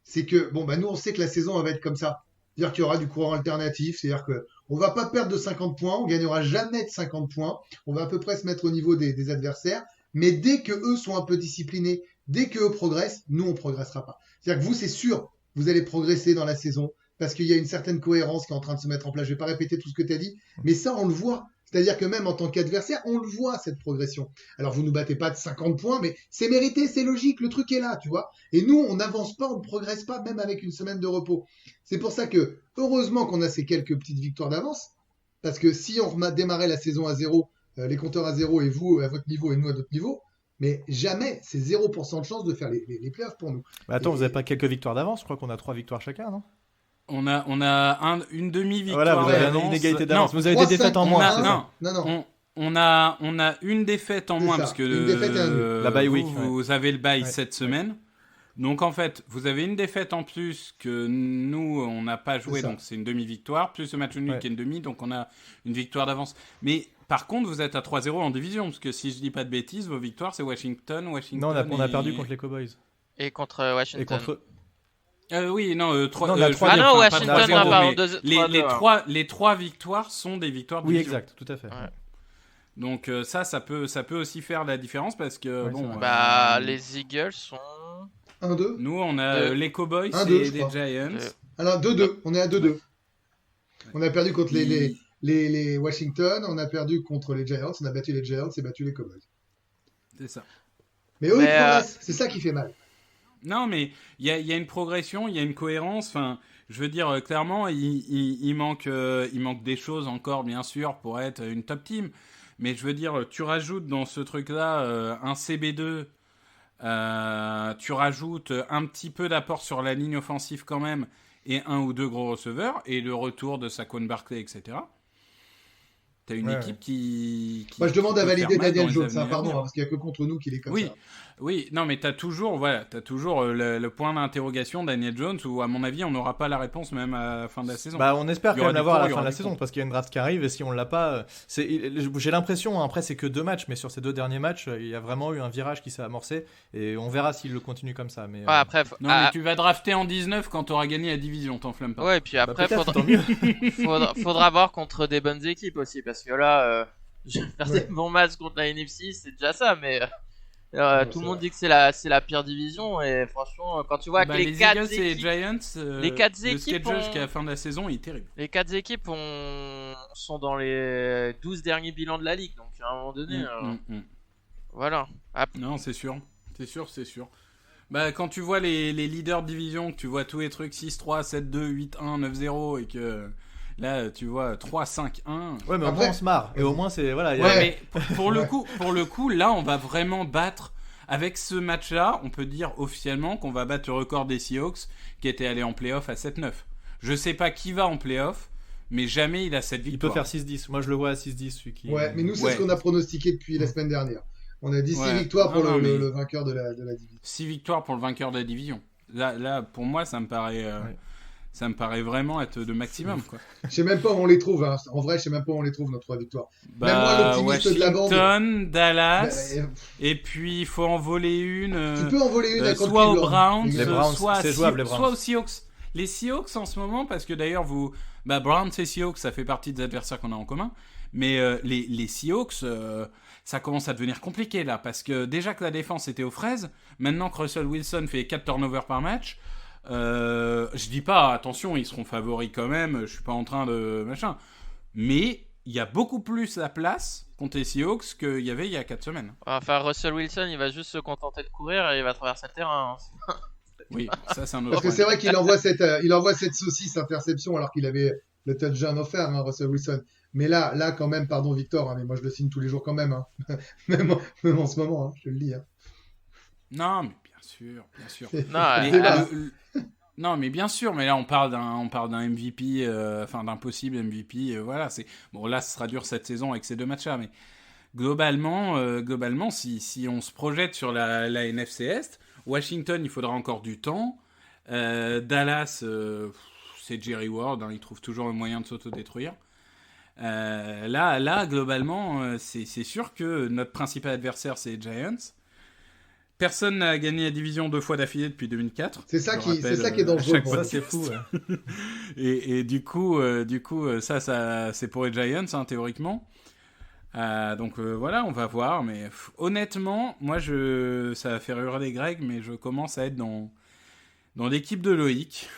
c'est que, bon, bah, nous, on sait que la saison elle va être comme ça. C'est-à-dire qu'il y aura du courant alternatif, c'est-à-dire qu'on va pas perdre de 50 points, on gagnera jamais de 50 points, on va à peu près se mettre au niveau des adversaires, mais dès que eux sont un peu disciplinés, dès que eux progressent, nous, on progressera pas. C'est-à-dire que vous, c'est sûr, vous allez progresser dans la saison parce qu'il y a une certaine cohérence qui est en train de se mettre en place. Je vais pas répéter tout ce que tu as dit, mais ça, on le voit. C'est-à-dire que même en tant qu'adversaire, on le voit, cette progression. Alors, vous nous battez pas de 50 points, mais c'est mérité, c'est logique, le truc est là, tu vois. Et nous, on n'avance pas, on ne progresse pas, même avec une semaine de repos. C'est pour ça que, heureusement qu'on a ces quelques petites victoires d'avance, parce que si on démarrait la saison à 0, les compteurs à 0 et vous à votre niveau et nous à notre niveau, mais jamais, c'est 0% de chance de faire les playoffs pour nous. Bah attends, vous n'avez pas quelques victoires d'avance? Je crois qu'on a 3 victoires chacun, non? On a une demi-victoire. Voilà, vous avez d'avance. une égalité d'avance. Non, Vous avez des 3-5, défaites en moins. Non. on a une défaite en C'est moins ça, parce que une défaite et un nul. La bye week, vous avez le bye Ouais. cette semaine. Donc en fait, vous avez une défaite en plus que nous, on n'a pas joué, C'est ça. donc c'est une demi-victoire, plus le match nul Ouais. qui est une demi, donc on a une victoire d'avance. Mais par contre, vous êtes à 3-0 en division, parce que si je dis pas de bêtises, vos victoires, c'est Washington. Non, on a perdu contre les Cowboys. Et contre Washington. Et contre. Oui, non, 3. Non, on a trois- Ah non, pas Washington, 3-0, non, pardon, mais 3-2. les trois victoires sont des victoires de Oui, division. exact, tout à fait. Ouais. Donc ça peut aussi faire la différence parce que Ouais, bon, c'est vrai. Bah, les Eagles sont. 1-2. nous on a Deux. les Cowboys 1-2, et je des crois. Giants. Alors 2-2, on est à 2-2. On a perdu contre Ils- les Washington, on a perdu contre les Giants, on a battu les Giants et battu les Cowboys. C'est ça. Mais eux, Mais, ils progressent, c'est ça qui fait mal. Non, mais il y a une progression, il y a une cohérence. Enfin, je veux dire, clairement, il manque des choses encore, bien sûr, pour être une top team. Mais je veux dire, tu rajoutes dans ce truc-là un CB2, tu rajoutes un petit peu d'apport sur la ligne offensive quand même, et un ou deux gros receveurs, et le retour de Saquon Barkley, etc. T'as une Ouais, équipe qui Moi, je demande qui à peut valider faire mal Daniel dans les Jones, années à pardon, venir. parce qu'il n'y a que contre nous qu'il est comme Oui, ça. oui, non, mais t'as toujours le point d'interrogation Daniel Jones où, à mon avis, on n'aura pas la réponse même à la fin de la saison. Bah, on espère Il y quand aura même du l'avoir à pour, la il y fin de aura la du saison contre. parce qu'il y a une draft qui arrive et si on l'a pas, j'ai l'impression, après c'est que 2 matchs, mais sur ces 2 derniers matchs, il y a vraiment eu un virage qui s'est amorcé et on verra s'il le continue comme ça. Mais Ouais, après, Non, mais tu vas drafter en 19 quand t'auras gagné la division, t'enflamme pas. ouais, et puis après, peut-être, faudra... tant mieux. faudra voir contre des bonnes équipes aussi, parce que là, faire Ouais. des bons matchs contre la NFC, c'est déjà ça, mais Ouais, tout c'est le monde vrai. dit que c'est la pire division, et franchement, quand tu vois Bah, que les les 4 Eagles et les équipes, Giants, les quatre le équipes schedule ont- jusqu'à la fin de la saison il est terrible. les 4 équipes sont dans les 12 derniers bilans de la ligue, donc à un moment donné, voilà. Non, c'est sûr. C'est sûr. Bah, quand tu vois les leaders de division, que tu vois tous les trucs 6-3, 7-2, 8-1, 9-0 et que là tu vois 3-5-1. Ouais, mais au Après- moins on se marre et au moins c'est voilà. il y a- Ouais. Mais pour le coup, là on va vraiment battre. Avec ce match-là, on peut dire officiellement qu'on va battre le record des Seahawks qui était allé en playoff à 7-9. Je sais pas qui va en playoff, mais jamais il a cette Il peut victoire. faire 6-10. Moi je le vois à 6-10 celui qui. Ouais, mais nous, c'est Ouais. ce qu'on a pronostiqué depuis la semaine dernière. On a dit 6 Ouais. victoires pour Non, mais- le vainqueur de la division. 6 victoires pour le vainqueur de la division. Là pour moi, ça me paraît. Ouais. Ça me paraît vraiment être de maximum, quoi. Je sais même pas où on les trouve. Hein. En vrai, je sais même pas où on les trouve, nos 3 victoires. Bah, Même moi, l'optimiste de la bande. Washington, Dallas, Bah, et puis il faut en voler une. tu peux en voler une à contre soit aux Cleveland. Browns, Les Browns, soit, c'est jouable, les Browns. soit aux Seahawks. Les Seahawks en ce moment, parce que d'ailleurs, Browns et Seahawks, ça fait partie des adversaires qu'on a en commun. Mais les Seahawks, ça commence à devenir compliqué là, parce que déjà que la défense était aux fraises, maintenant que Russell Wilson fait 4 turnovers par match, je dis pas, attention, ils seront favoris quand même, je suis pas en train de machin. Mais il y a beaucoup plus la place contre les Seahawks qu'il y avait il y a 4 semaines. Enfin, Russell Wilson, il va juste se contenter de courir et il va traverser le terrain, hein. Oui, ça c'est un autre Parce que point. c'est vrai qu'il envoie cette saucisse interception alors qu'il avait le touchdown offert, hein, Russell Wilson. Mais là, quand même, pardon Victor, hein, mais moi je le signe tous les jours quand même. Hein. même en ce moment, hein, je te le dis. Hein. Non, mais bien sûr. Non, Mais, débat. non, mais bien sûr, mais là on parle d'un MVP, enfin d'un possible MVP. Voilà, c'est bon. Là, ce sera dur cette saison avec ces 2 matchs-là, mais globalement, si on se projette sur la NFC Est, Washington, il faudra encore du temps. Dallas, c'est Jerry Ward, hein, il trouve toujours le moyen de s'autodétruire. Là, globalement, c'est sûr que notre principal adversaire, c'est les Giants. Personne n'a gagné la division 2 fois d'affilée depuis 2004. C'est ça Je qui rappelle, est à dangereux. chaque pour fois. Ça c'est fou. Ouais. Et du coup, ça c'est pour les Giants, hein, théoriquement. Donc voilà, on va voir. Mais honnêtement, moi, ça va faire hurler Greg, mais je commence à être dans l'équipe de Loïc.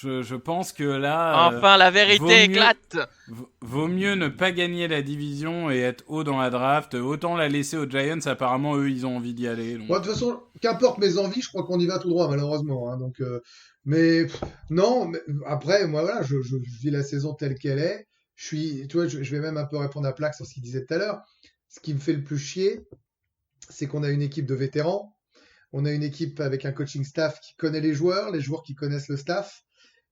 Je pense que là, Enfin, la vérité vaut mieux- éclate. vaut mieux ne pas gagner la division et être haut dans la draft. Autant la laisser aux Giants. Apparemment, eux, ils ont envie d'y aller. Donc... Bon, de toute façon, qu'importe mes envies, je crois qu'on y va tout droit, malheureusement. Hein, donc, mais non, mais, après, moi, voilà, je vis la saison telle qu'elle est. Tu vois, je vais même un peu répondre à Plaque sur ce qu'il disait tout à l'heure. Ce qui me fait le plus chier, c'est qu'on a une équipe de vétérans. On a une équipe avec un coaching staff qui connaît les joueurs qui connaissent le staff,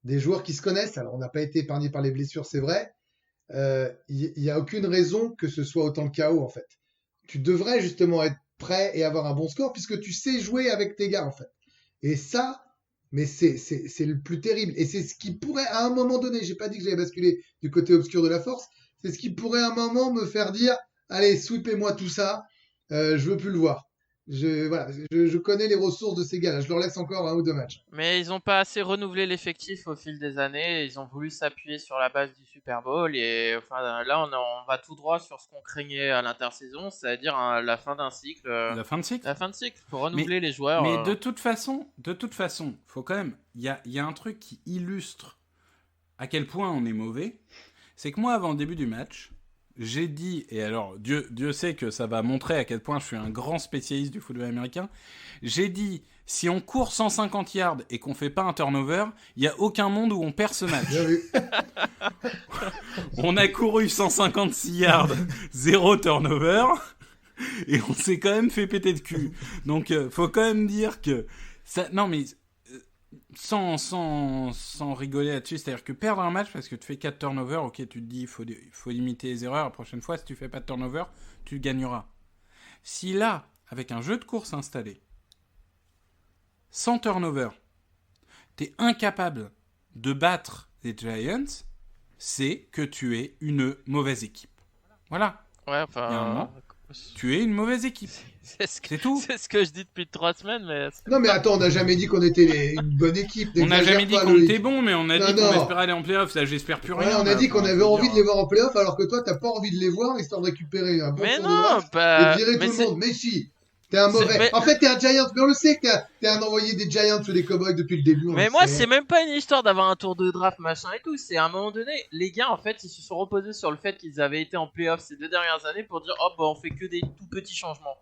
des joueurs qui se connaissent. Alors, on n'a pas été épargné par les blessures, c'est vrai. Il n'y a aucune raison que ce soit autant le chaos, en fait. Tu devrais justement être prêt et avoir un bon score puisque tu sais jouer avec tes gars, en fait. Et ça, mais c'est le plus terrible. Et c'est ce qui pourrait, à un moment donné, j'ai pas dit que j'allais basculer du côté obscur de la force, c'est ce qui pourrait à un moment me faire dire, allez, sweepez-moi tout ça, je veux plus le voir. Voilà, je connais les ressources de ces gars-là, je leur laisse encore 1 ou 2 matchs. Mais ils ont pas assez renouvelé l'effectif au fil des années. Ils ont voulu s'appuyer sur la base du Super Bowl. Et enfin, là, on va tout droit sur ce qu'on craignait à l'intersaison, c'est-à-dire la fin d'un cycle. La fin de cycle. La fin de cycle, faut renouveler les joueurs. Mais de toute façon, faut quand même. Il y a un truc qui illustre à quel point on est mauvais. C'est que moi, avant le début du match, j'ai dit, et alors Dieu sait que ça va montrer à quel point je suis un grand spécialiste du football américain. J'ai dit, si on court 150 yards et qu'on fait pas un turnover, il y a aucun monde où on perd ce match. Bien vu. On a couru 156 yards, 0 turnover, et on s'est quand même fait péter de cul. Donc, faut quand même dire que ça. Non, mais sans rigoler là-dessus, c'est-à-dire que perdre un match parce que tu fais 4 turnovers, ok, tu te dis il faut limiter les erreurs. La prochaine fois, si tu fais pas de turnover, tu gagneras. Si là, avec un jeu de course installé, sans turnover, t'es incapable de battre les Giants, c'est que tu es une mauvaise équipe. Voilà. Ouais, Il y a un enfin. moment. Tu es une mauvaise équipe. C'est tout. C'est ce que je dis depuis 3 semaines, mais. Non, mais attends, on n'a jamais dit qu'on était une bonne équipe. On n'a n'exagère jamais dit pas, qu'on Loïc. était bon, mais on a dit Non. qu'on espérait aller en playoff. Ça, j'espère plus Voilà, rien. on a dit qu'on Enfin, avait je veux envie dire, de les voir en playoff, alors que toi, t'as pas envie de les voir, histoire de récupérer un bon Mais tour de non, draft bah. et de virer mais tout le c'est- monde. Mais si, t'es un mauvais. mais- En fait, t'es un Giant, mais on le sait que t'es un envoyé des Giants ou des Cowboys depuis le début. on Mais le moi, sait. c'est même pas une histoire d'avoir un tour de draft, machin et tout. C'est à un moment donné, les gars, en fait, ils se sont reposés sur le fait qu'ils avaient été en playoff ces 2 dernières années pour dire, oh, bah, on fait que des tout petits changements.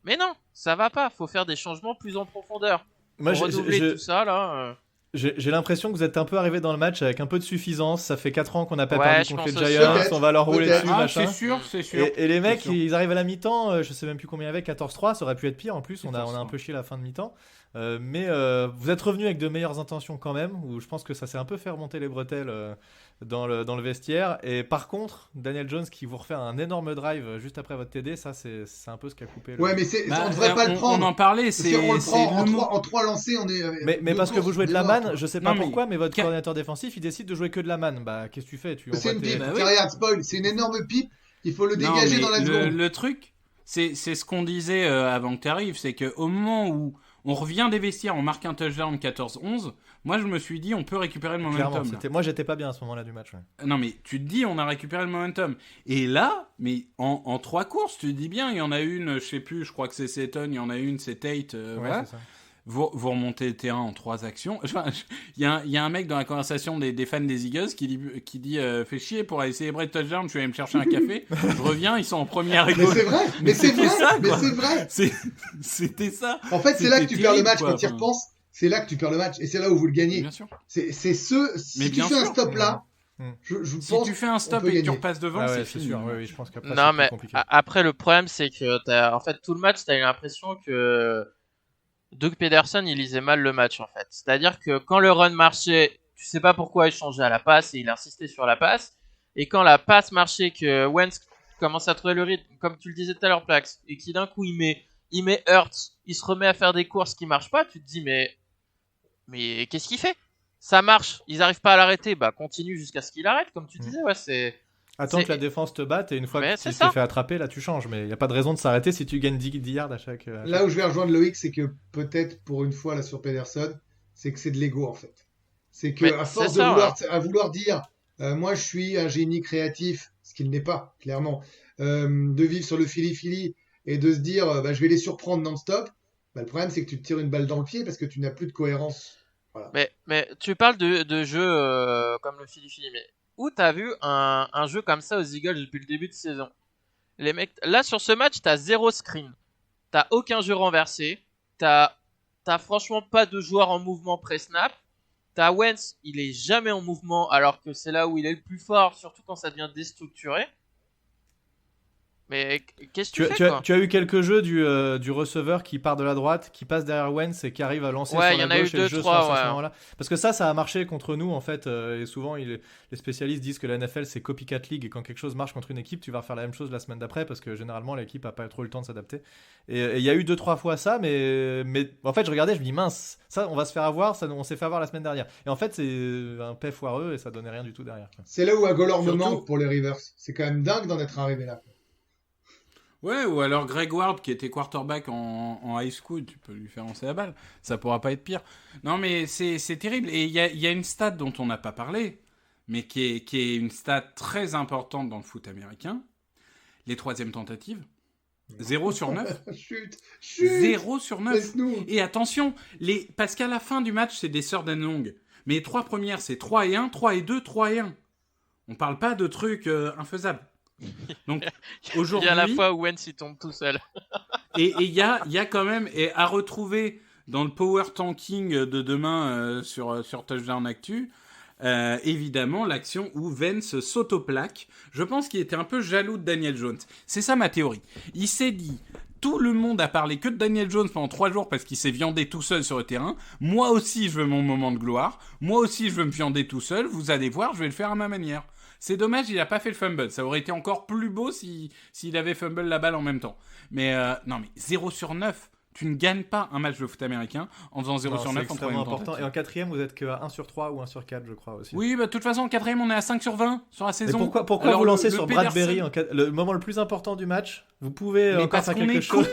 Mais non, ça va pas. Faut faire des changements plus en profondeur. Moi, Pour renouveler tout ça, là. j'ai l'impression que vous êtes un peu arrivé dans le match avec un peu de suffisance. Ça fait 4 ans qu'on n'a pas Ouais, perdu je contre les pense aussi. Giants. Peut-être, On va leur rouler peut-être. dessus, Ah, machin. c'est sûr. Et les mecs, C'est sûr. ils arrivent à la mi-temps, je sais même plus combien il y avait, 14-3, ça aurait pu être pire en plus, on a un 14-3. peu chié la fin de mi-temps. Mais vous êtes revenu avec de meilleures intentions quand même, où je pense que ça s'est un peu fait remonter les bretelles dans le vestiaire. Et par contre, Daniel Jones qui vous refait un énorme drive juste après votre TD, ça c'est un peu ce qui a coupé le... Ouais, mais Bah, on devrait pas le prendre. On en parlait. Parce C'est qu'on le prend le mot. en 3 lancés, on est. Mais parce que vous jouez de la manne, je sais pas Non, mais- pourquoi, mais votre Ca- coordinateur défensif il décide de jouer que de la manne. Bah qu'est-ce que tu fais? Tu C'est envoies une tes- pipe, Bah oui. carrière de spoil, c'est une énorme pipe, il faut le Non, dégager mais dans la seconde. le truc, c'est ce qu'on disait avant que tu arrives, c'est qu'au moment où on revient des vestiaires, on marque un touchdown 14-11, moi je me suis dit on peut récupérer le Clairement, momentum. là. moi j'étais pas bien à ce moment-là du match. Ouais. Non mais tu te dis on a récupéré le momentum. Et là, mais en 3 courses, tu te dis bien, il y en a une, je sais plus, je crois que c'est Seton, il y en a une, c'est Tate, Ouais, voilà. c'est ça. Vous remontez le terrain en 3 actions. Il y a un mec dans la conversation des fans des Eagles qui dit fais chier pour aller célébrer le touchdown, je vais aller me chercher un café. Je reviens, ils sont en première Mais rigole. c'est vrai, mais c'est c'était vrai, ça, mais quoi. c'est vrai. C'était ça. En fait, c'est là que C'était tu perds le terrible, match quoi. quand tu y repenses. C'est là que tu perds le match et c'est là où vous le gagnez. Bien sûr. C'est ce. Si Mais tu bien fais un sûr. stop là, Mhm. je Si pense. tu fais un stop peut et que tu gagner. repasses devant, Ah ouais, c'est c'est fini. sûr, oui, je pense qu'après Non, c'est mais plus compliqué. après, le problème, c'est que en fait, tout le match, t'as eu l'impression que Doug Peterson, il lisait mal le match, en fait. C'est-à-dire que quand le run marchait, tu sais pas pourquoi il changeait à la passe et il insistait sur la passe. Et quand la passe marchait, que Wentz commence à trouver le rythme, comme tu le disais tout à l'heure, Plax, et qui d'un coup il met Hurts, il se remet à faire des courses qui marchent pas, tu te dis mais qu'est-ce qu'il fait? Ça marche, ils arrivent pas à l'arrêter, bah continue jusqu'à ce qu'il arrête, comme tu disais, ouais, c'est... Attends c'est- que la défense te batte et une fois Mais que c'est tu ça. t'es fait attraper, là tu changes. Mais il n'y a pas de raison de s'arrêter si tu gagnes 10 yards à chaque. Là où je vais rejoindre Loïc, c'est que peut-être pour une fois là sur Pederson, c'est que c'est de l'ego en fait. C'est que Mais à c'est force ça, à vouloir dire, moi je suis un génie créatif, ce qu'il n'est pas clairement, de vivre sur le fili-fili et de se dire, je vais les surprendre non-stop. Bah, le problème c'est que tu te tires une balle dans le pied parce que tu n'as plus de cohérence Mais tu parles de jeux comme le Philly, mais où t'as vu un jeu comme ça aux Eagles depuis le début de saison? Les mecs, là sur ce match, t'as 0 screen, t'as aucun jeu renversé, t'as franchement pas de joueur en mouvement pré-snap, t'as Wentz, il est jamais en mouvement alors que c'est là où il est le plus fort, surtout quand ça devient déstructuré. Mais qu'est-ce que tu fais, quoi? Tu as eu quelques jeux du receveur qui part de la droite, qui passe derrière Wentz et qui arrive à lancer sur la gauche et le jeu se lance à ce moment-là. Parce que ça a marché contre nous en fait. Et souvent, les spécialistes disent que la NFL c'est copycat league et quand quelque chose marche contre une équipe, tu vas refaire la même chose la semaine d'après parce que généralement l'équipe a pas trop eu le temps de s'adapter. Et il y a eu 2-3 fois ça, mais en fait je regardais, je me dis mince, ça on va se faire avoir, ça on s'est fait avoir la semaine dernière. Et en fait c'est un paix foireux et ça donnait rien du tout derrière. C'est là où Agolor me manque pour les Rivers. C'est quand même dingue d'en être arrivé là. Ouais, ou alors Greg Ward qui était quarterback en high school, tu peux lui faire lancer la balle, ça pourra pas être pire. Non mais c'est terrible, et il y a une stat dont on n'a pas parlé, mais qui est une stat très importante dans le foot américain, les troisièmes tentatives, 0 sur 9. Chut. 0 sur 9. Laisse-nous. Et attention, parce qu'à la fin du match, c'est des third and long, mais les 3 premières, c'est 3 et 1, 3 et 2, 3 et 1. On parle pas de trucs infaisables. Donc aujourd'hui, il y a la fois où Wentz il tombe tout seul. et il y a quand même à retrouver dans le power tanking de demain sur Touchdown Actu, évidemment l'action où Wentz s'autoplaque. Je pense qu'il était un peu jaloux de Daniel Jones. C'est ça ma théorie. Il s'est dit, tout le monde a parlé que de Daniel Jones pendant 3 jours parce qu'il s'est viandé tout seul sur le terrain. Moi aussi je veux mon moment de gloire. Moi aussi je veux me viander tout seul. Vous allez voir, je vais le faire à ma manière. C'est dommage, il n'a pas fait le fumble. Ça aurait été encore plus beau s'il avait fumble la balle en même temps. Mais non, mais 0 sur 9, tu ne gagnes pas un match de foot américain en faisant 0 sur 9 en troisième important. Et en quatrième, vous êtes qu'à 1 sur 3 ou 1 sur 4, je crois aussi. Oui, bah, de toute façon, en quatrième, on est à 5 sur 20 sur la saison. Mais pourquoi alors, vous lancez sur Bradbury le moment le plus important du match? Vous pouvez encore faire quelque chose.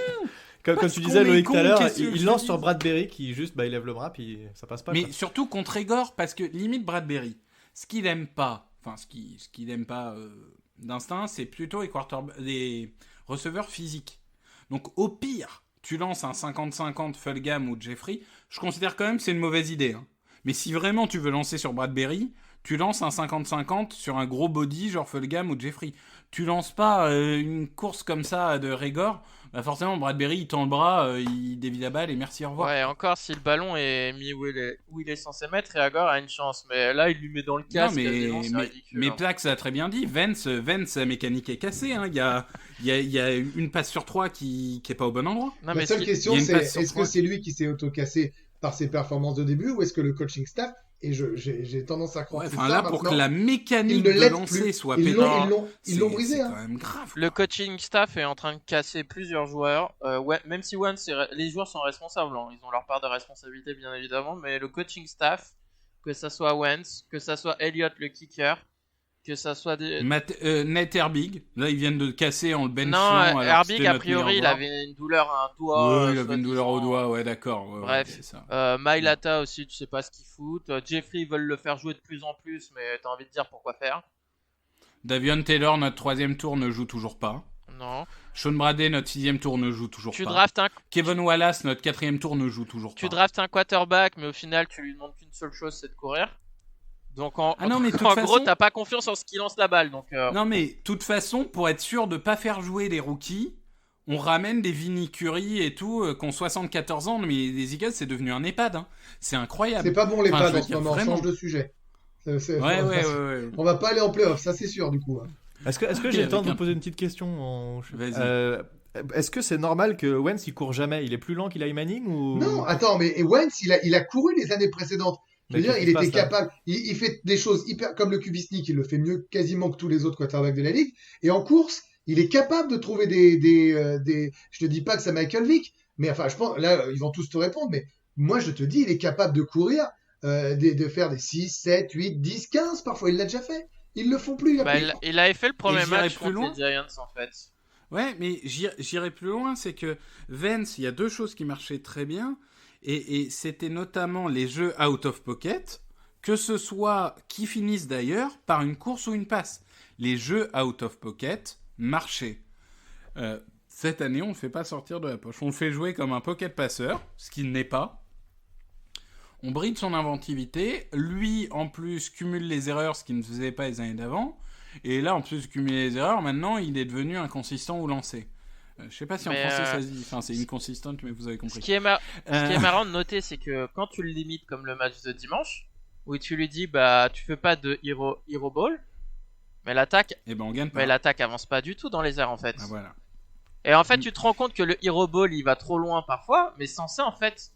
Comme tu disais, Loïc, tout à l'heure, il lance sur Bradbury qui juste il lève le bras puis ça passe pas. Mais surtout contre Egor, parce que limite Bradbury, ce qu'il aime pas, ce qu'il aime pas d'instinct, c'est plutôt les receveurs physiques. Donc au pire, tu lances un 50-50 Fulgham ou Jeffrey, je considère quand même que c'est une mauvaise idée. Hein. Mais si vraiment tu veux lancer sur Bradbury, tu lances un 50-50 sur un gros body genre Fulgham ou Jeffrey. Tu lances pas une course comme ça de Régor, bah forcément Bradbury il tend le bras, il dévie la balle et merci, au revoir. Ouais, encore si le ballon est mis où il est censé mettre, et Agor a une chance, mais là il lui met dans le casque. Non, mais Plax a très bien dit, Vance, sa mécanique est cassée, hein. Il y a une passe sur 3 qui est pas au bon endroit. Non, la seule question c'est est-ce que c'est lui qui s'est auto-cassé par ses performances de début ou est-ce que le coaching staff, et j'ai tendance à croire que là ça, pour que la mécanique de lancer soit pénante, ils l'ont brisé. C'est hein. quand même grave. Le coaching staff est en train de casser plusieurs joueurs. Même si les joueurs sont responsables, hein. Ils ont leur part de responsabilité bien évidemment, mais le coaching staff, que ça soit Wentz, que ça soit Elliott le kicker, que ça soit Nate Herbig, là ils viennent de casser en le benchant. Non, Herbig a priori il avait une douleur à un doigt. Oui, il avait une douleur au doigt, ouais d'accord. Ouais, bref, c'est ça. Mailata aussi, tu sais pas ce qu'ils foutent. Jeffrey, ils veulent le faire jouer de plus en plus, mais t'as envie de dire pourquoi faire. Davion Taylor, notre 3e tour, ne joue toujours pas. Non. Sean Brady, notre 6e tour, ne joue toujours pas. Draftes Kevin Wallace, notre 4e tour, ne joue toujours pas. Tu draftes un quarterback, mais au final, tu lui demandes qu'une seule chose, c'est de courir. Donc en façon, gros, t'as pas confiance en ce qui lance la balle. Donc, non, mais de toute façon, pour être sûr de pas faire jouer les rookies, on ramène des Vinny Curry et tout, qui ont 74 ans, mais les Eagles, c'est devenu un EHPAD. Hein. C'est incroyable. C'est pas bon l'EHPAD en ce moment, on change de sujet. Ouais. On va pas aller en playoff, ça c'est sûr du coup. Est-ce que j'ai le temps de vous poser une petite question Vas-y. Est-ce que c'est normal que Wentz il court jamais? Il est plus lent qu'Eli Manning ou... Non, attends, mais Wentz il a couru les années précédentes. Je veux dire, il était capable. Il fait des choses hyper comme le QB sneak, il le fait mieux quasiment que tous les autres quarterbacks de la ligue. Et en course, il est capable de trouver des. Je te dis pas que c'est Michael Vick, mais enfin, je pense là, ils vont tous te répondre. Mais moi, je te dis, il est capable de courir, de faire des 6, 7, 8, 10, 15. Parfois, il l'a déjà fait. Ils le font plus. Il avait fait le premier match plus loin. contre les Giants en fait. Ouais, mais j'irai plus loin, c'est que Vance, il y a 2 choses qui marchaient très bien. Et c'était notamment les jeux out of pocket, que ce soit qui finissent d'ailleurs par une course ou une passe. Les jeux out of pocket marchaient. Cette année, on ne le fait pas sortir de la poche. On le fait jouer comme un pocket passeur, ce qu'il n'est pas. on bride son inventivité. Lui, en plus, cumule les erreurs, ce qu'il ne faisait pas les années d'avant. Et là, en plus de cumuler les erreurs, maintenant, il est devenu inconsistant ou lancé. Je sais pas si en français ça se dit. Enfin, c'est inconsistant, mais vous avez compris. Ce qui est marrant de noter, c'est que quand tu le limites comme le match de dimanche, où tu lui dis bah tu fais pas de hero ball, mais l'attaque, Et ben on gagne pas. mais l'attaque avance pas du tout dans les airs en fait. Ah, voilà. Et en fait, tu te rends compte que le hero ball il va trop loin parfois, mais sans ça en fait,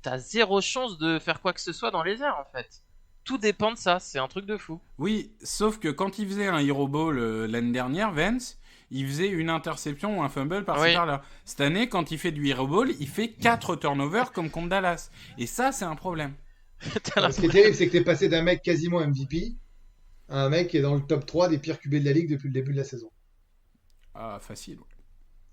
t'as zéro chance de faire quoi que ce soit dans les airs en fait. Tout dépend de ça, c'est un truc de fou. Oui, sauf que quand il faisait un hero ball l'année dernière, Vance, il faisait une interception ou un fumble par-ci Oui. par-là. Cette année, quand il fait du hero ball, il fait 4 turnovers comme contre Dallas. Et ça, c'est un problème. Ce qui est terrible, c'est que t'es passé d'un mec quasiment MVP à un mec qui est dans le top 3 des pires QB de la ligue depuis le début de la saison. Ah, facile. Ouais.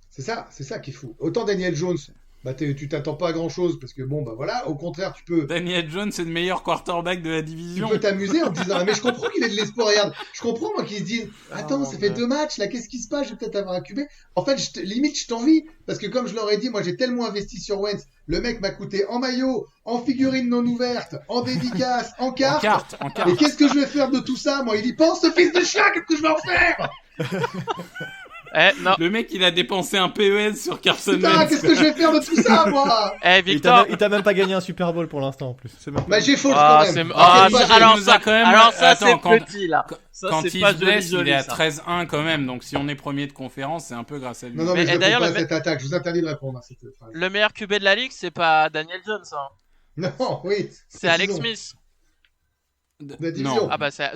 C'est ça qui est fou. Autant Daniel Jones, bah tu t'attends pas à grand chose parce que bon, bah voilà, au contraire, tu peux Daniel Jones, c'est le meilleur quarterback de la tu division. peux t'amuser en te disant, ah, mais je comprends qu'il ait de l'espoir. Regarde, je comprends moi qu'ils se disent, attends, Oh, ça fait mon 2 matchs là, qu'est-ce qui se passe? Je vais peut-être avoir un QB. En fait, limite, je t'envie parce que comme je leur ai dit, moi j'ai tellement investi sur Wentz. Le mec m'a coûté en maillot, en figurine non ouverte, en dédicace, en En carte. carte, en Et carte. qu'est-ce que je vais faire de tout ça? Moi, il y pense, ce fils de chien, qu'est-ce que je vais en faire? Non. Le mec, il a dépensé un PES sur Carson Putain, Wentz. qu'est-ce que je vais faire de tout ça, moi? Victor. Il t'a même pas gagné un Super Bowl pour l'instant en plus. C'est même pas- Bah, j'ai fausse Ah, quand c'est... même. ah, T'inquiète pas, ça- alors il nous a ça, quand même- alors ça Attends, c'est quand- petit là. Ça, Quand c'est il pas se blesse, joli, il est à ça. 13-1 quand même. Donc si on est premier de conférence, c'est un peu grâce à lui. Non, non, mais, Mais- je et réponds d'ailleurs, pas à le cette attaque. Je vous interdis de répondre à cette phrase. Le meilleur QB de la ligue, c'est pas Daniel Jones, hein. Non, oui. C'est Alex Précisons. Smith. La division. Non, Ah bah c'est.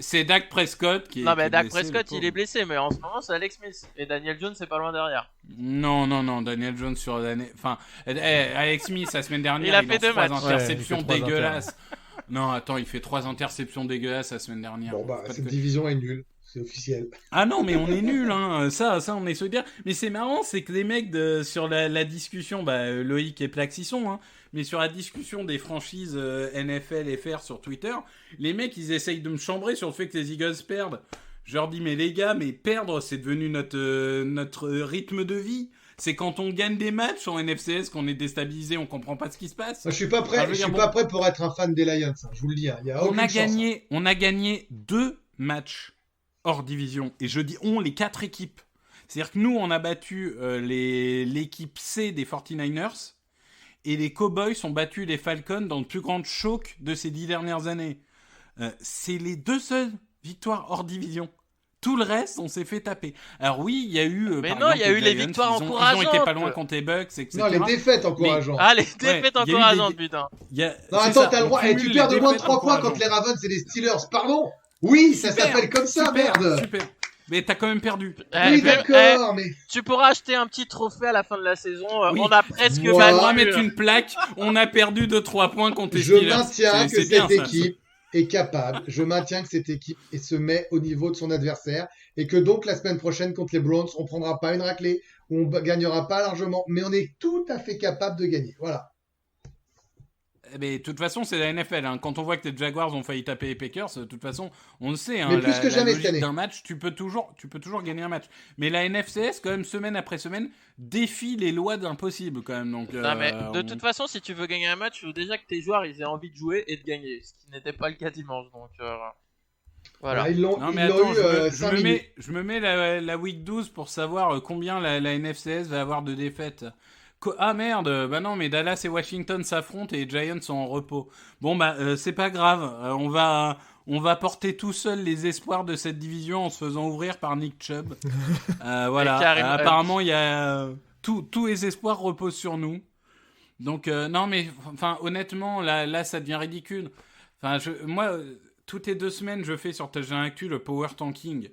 c'est Dak Prescott qui est. Non qui est mais Dak blessé, Prescott le il est pauvre. blessé, mais en ce moment c'est Alex Smith et Daniel Jones c'est pas loin derrière. Non, Daniel Jones sur l'année. Enfin, Alex Smith la semaine dernière, Il a lance fait 2 3 matchs. interceptions Ouais, il fait 3 dégueulasses. Non, attends, il fait 3 interceptions dégueulasses la semaine dernière. Bon, bah, Faut pas cette te- division est nulle. C'est officiel. Ah non, mais on est nuls, hein. Ça, on est solidaires. Mais c'est marrant, c'est que les mecs sur la discussion, bah, Loïc et Plax y sont, hein. Mais sur la discussion des franchises NFL FR sur Twitter, les mecs, ils essayent de me chambrer sur le fait que les Eagles perdent. Je leur dis, mais les gars, mais perdre, c'est devenu notre rythme de vie. C'est quand on gagne des matchs en NFCS qu'on est déstabilisé, on comprend pas ce qui se passe. Moi, je suis pas prêt. Ah, je veux Je suis dire, pas prêt pour être un fan des Lions. Hein, je vous le dis. Hein. Il y a On aucune a chance, hein. on a gagné 2 matchs hors division. Et je dis les 4 équipes. C'est-à-dire que nous, on a battu l'équipe C des 49ers et les Cowboys ont battu les Falcons dans le plus grand choc de ces 10 dernières années. C'est les 2 seules victoires hors division. Tout le reste, on s'est fait taper. Alors oui, il y a eu... Mais par non, exemple, il y a eu les Giants, victoires Ils ont été encourageantes. pas loin contre les Bucks, etc. Non, les défaites encourageantes. Ah les Ouais, défaites il y a eu encourageantes des- putain. Il y a- Non, c'est attends, ça, t'as le on droit. Et tu cumule perds les de moins de défaites 3 points contre encourageantes. les Ravens et les Steelers. Pardon? Oui, ça Super, s'appelle comme ça, super, merde. Super. Mais t'as quand même perdu. Oui, d'accord, mais. Tu pourras acheter un petit trophée à la fin de la saison. Oui. On a presque Moi, On battu. va mettre une plaque. On a perdu de 3 points contre les Je Steelers. maintiens que C'est bien, cette ça. équipe est capable. Je maintiens que cette équipe se met au niveau de son adversaire et que donc la semaine prochaine contre les Browns, on prendra pas une raclée, on gagnera pas largement, mais on est tout à fait capable de gagner. Voilà. Mais de toute façon, c'est la NFL. Hein. Quand on voit que les Jaguars ont failli taper les Packers, de toute façon, on le sait. Hein, Mais plus que jamais cette logique année. d'un match, tu peux toujours gagner un match. Mais la NFCS, quand même, semaine après semaine, défie les lois de l'impossible, quand même. Donc, Non mais de toute façon, si tu veux gagner un match, il faut déjà que tes joueurs ils aient envie de jouer et de gagner, ce qui n'était pas le cas dimanche. Donc voilà. Voilà, ils l'ont Non, mais ils l'ont attends, eu 5 minutes. je me mets la week 12 pour savoir combien la NFCS va avoir de défaites. Ah merde, bah non, mais Dallas et Washington s'affrontent et les Giants sont en repos. Bon, bah, c'est pas grave. On va porter tout seul les espoirs de cette division en se faisant ouvrir par Nick Chubb. Voilà. Et Karim Hunt. Apparemment, il y a tous les espoirs reposent sur nous. Donc, non, mais enfin, honnêtement, là, ça devient ridicule. Enfin, moi, toutes les 2 semaines, je fais sur Touchdown Actu le power tanking.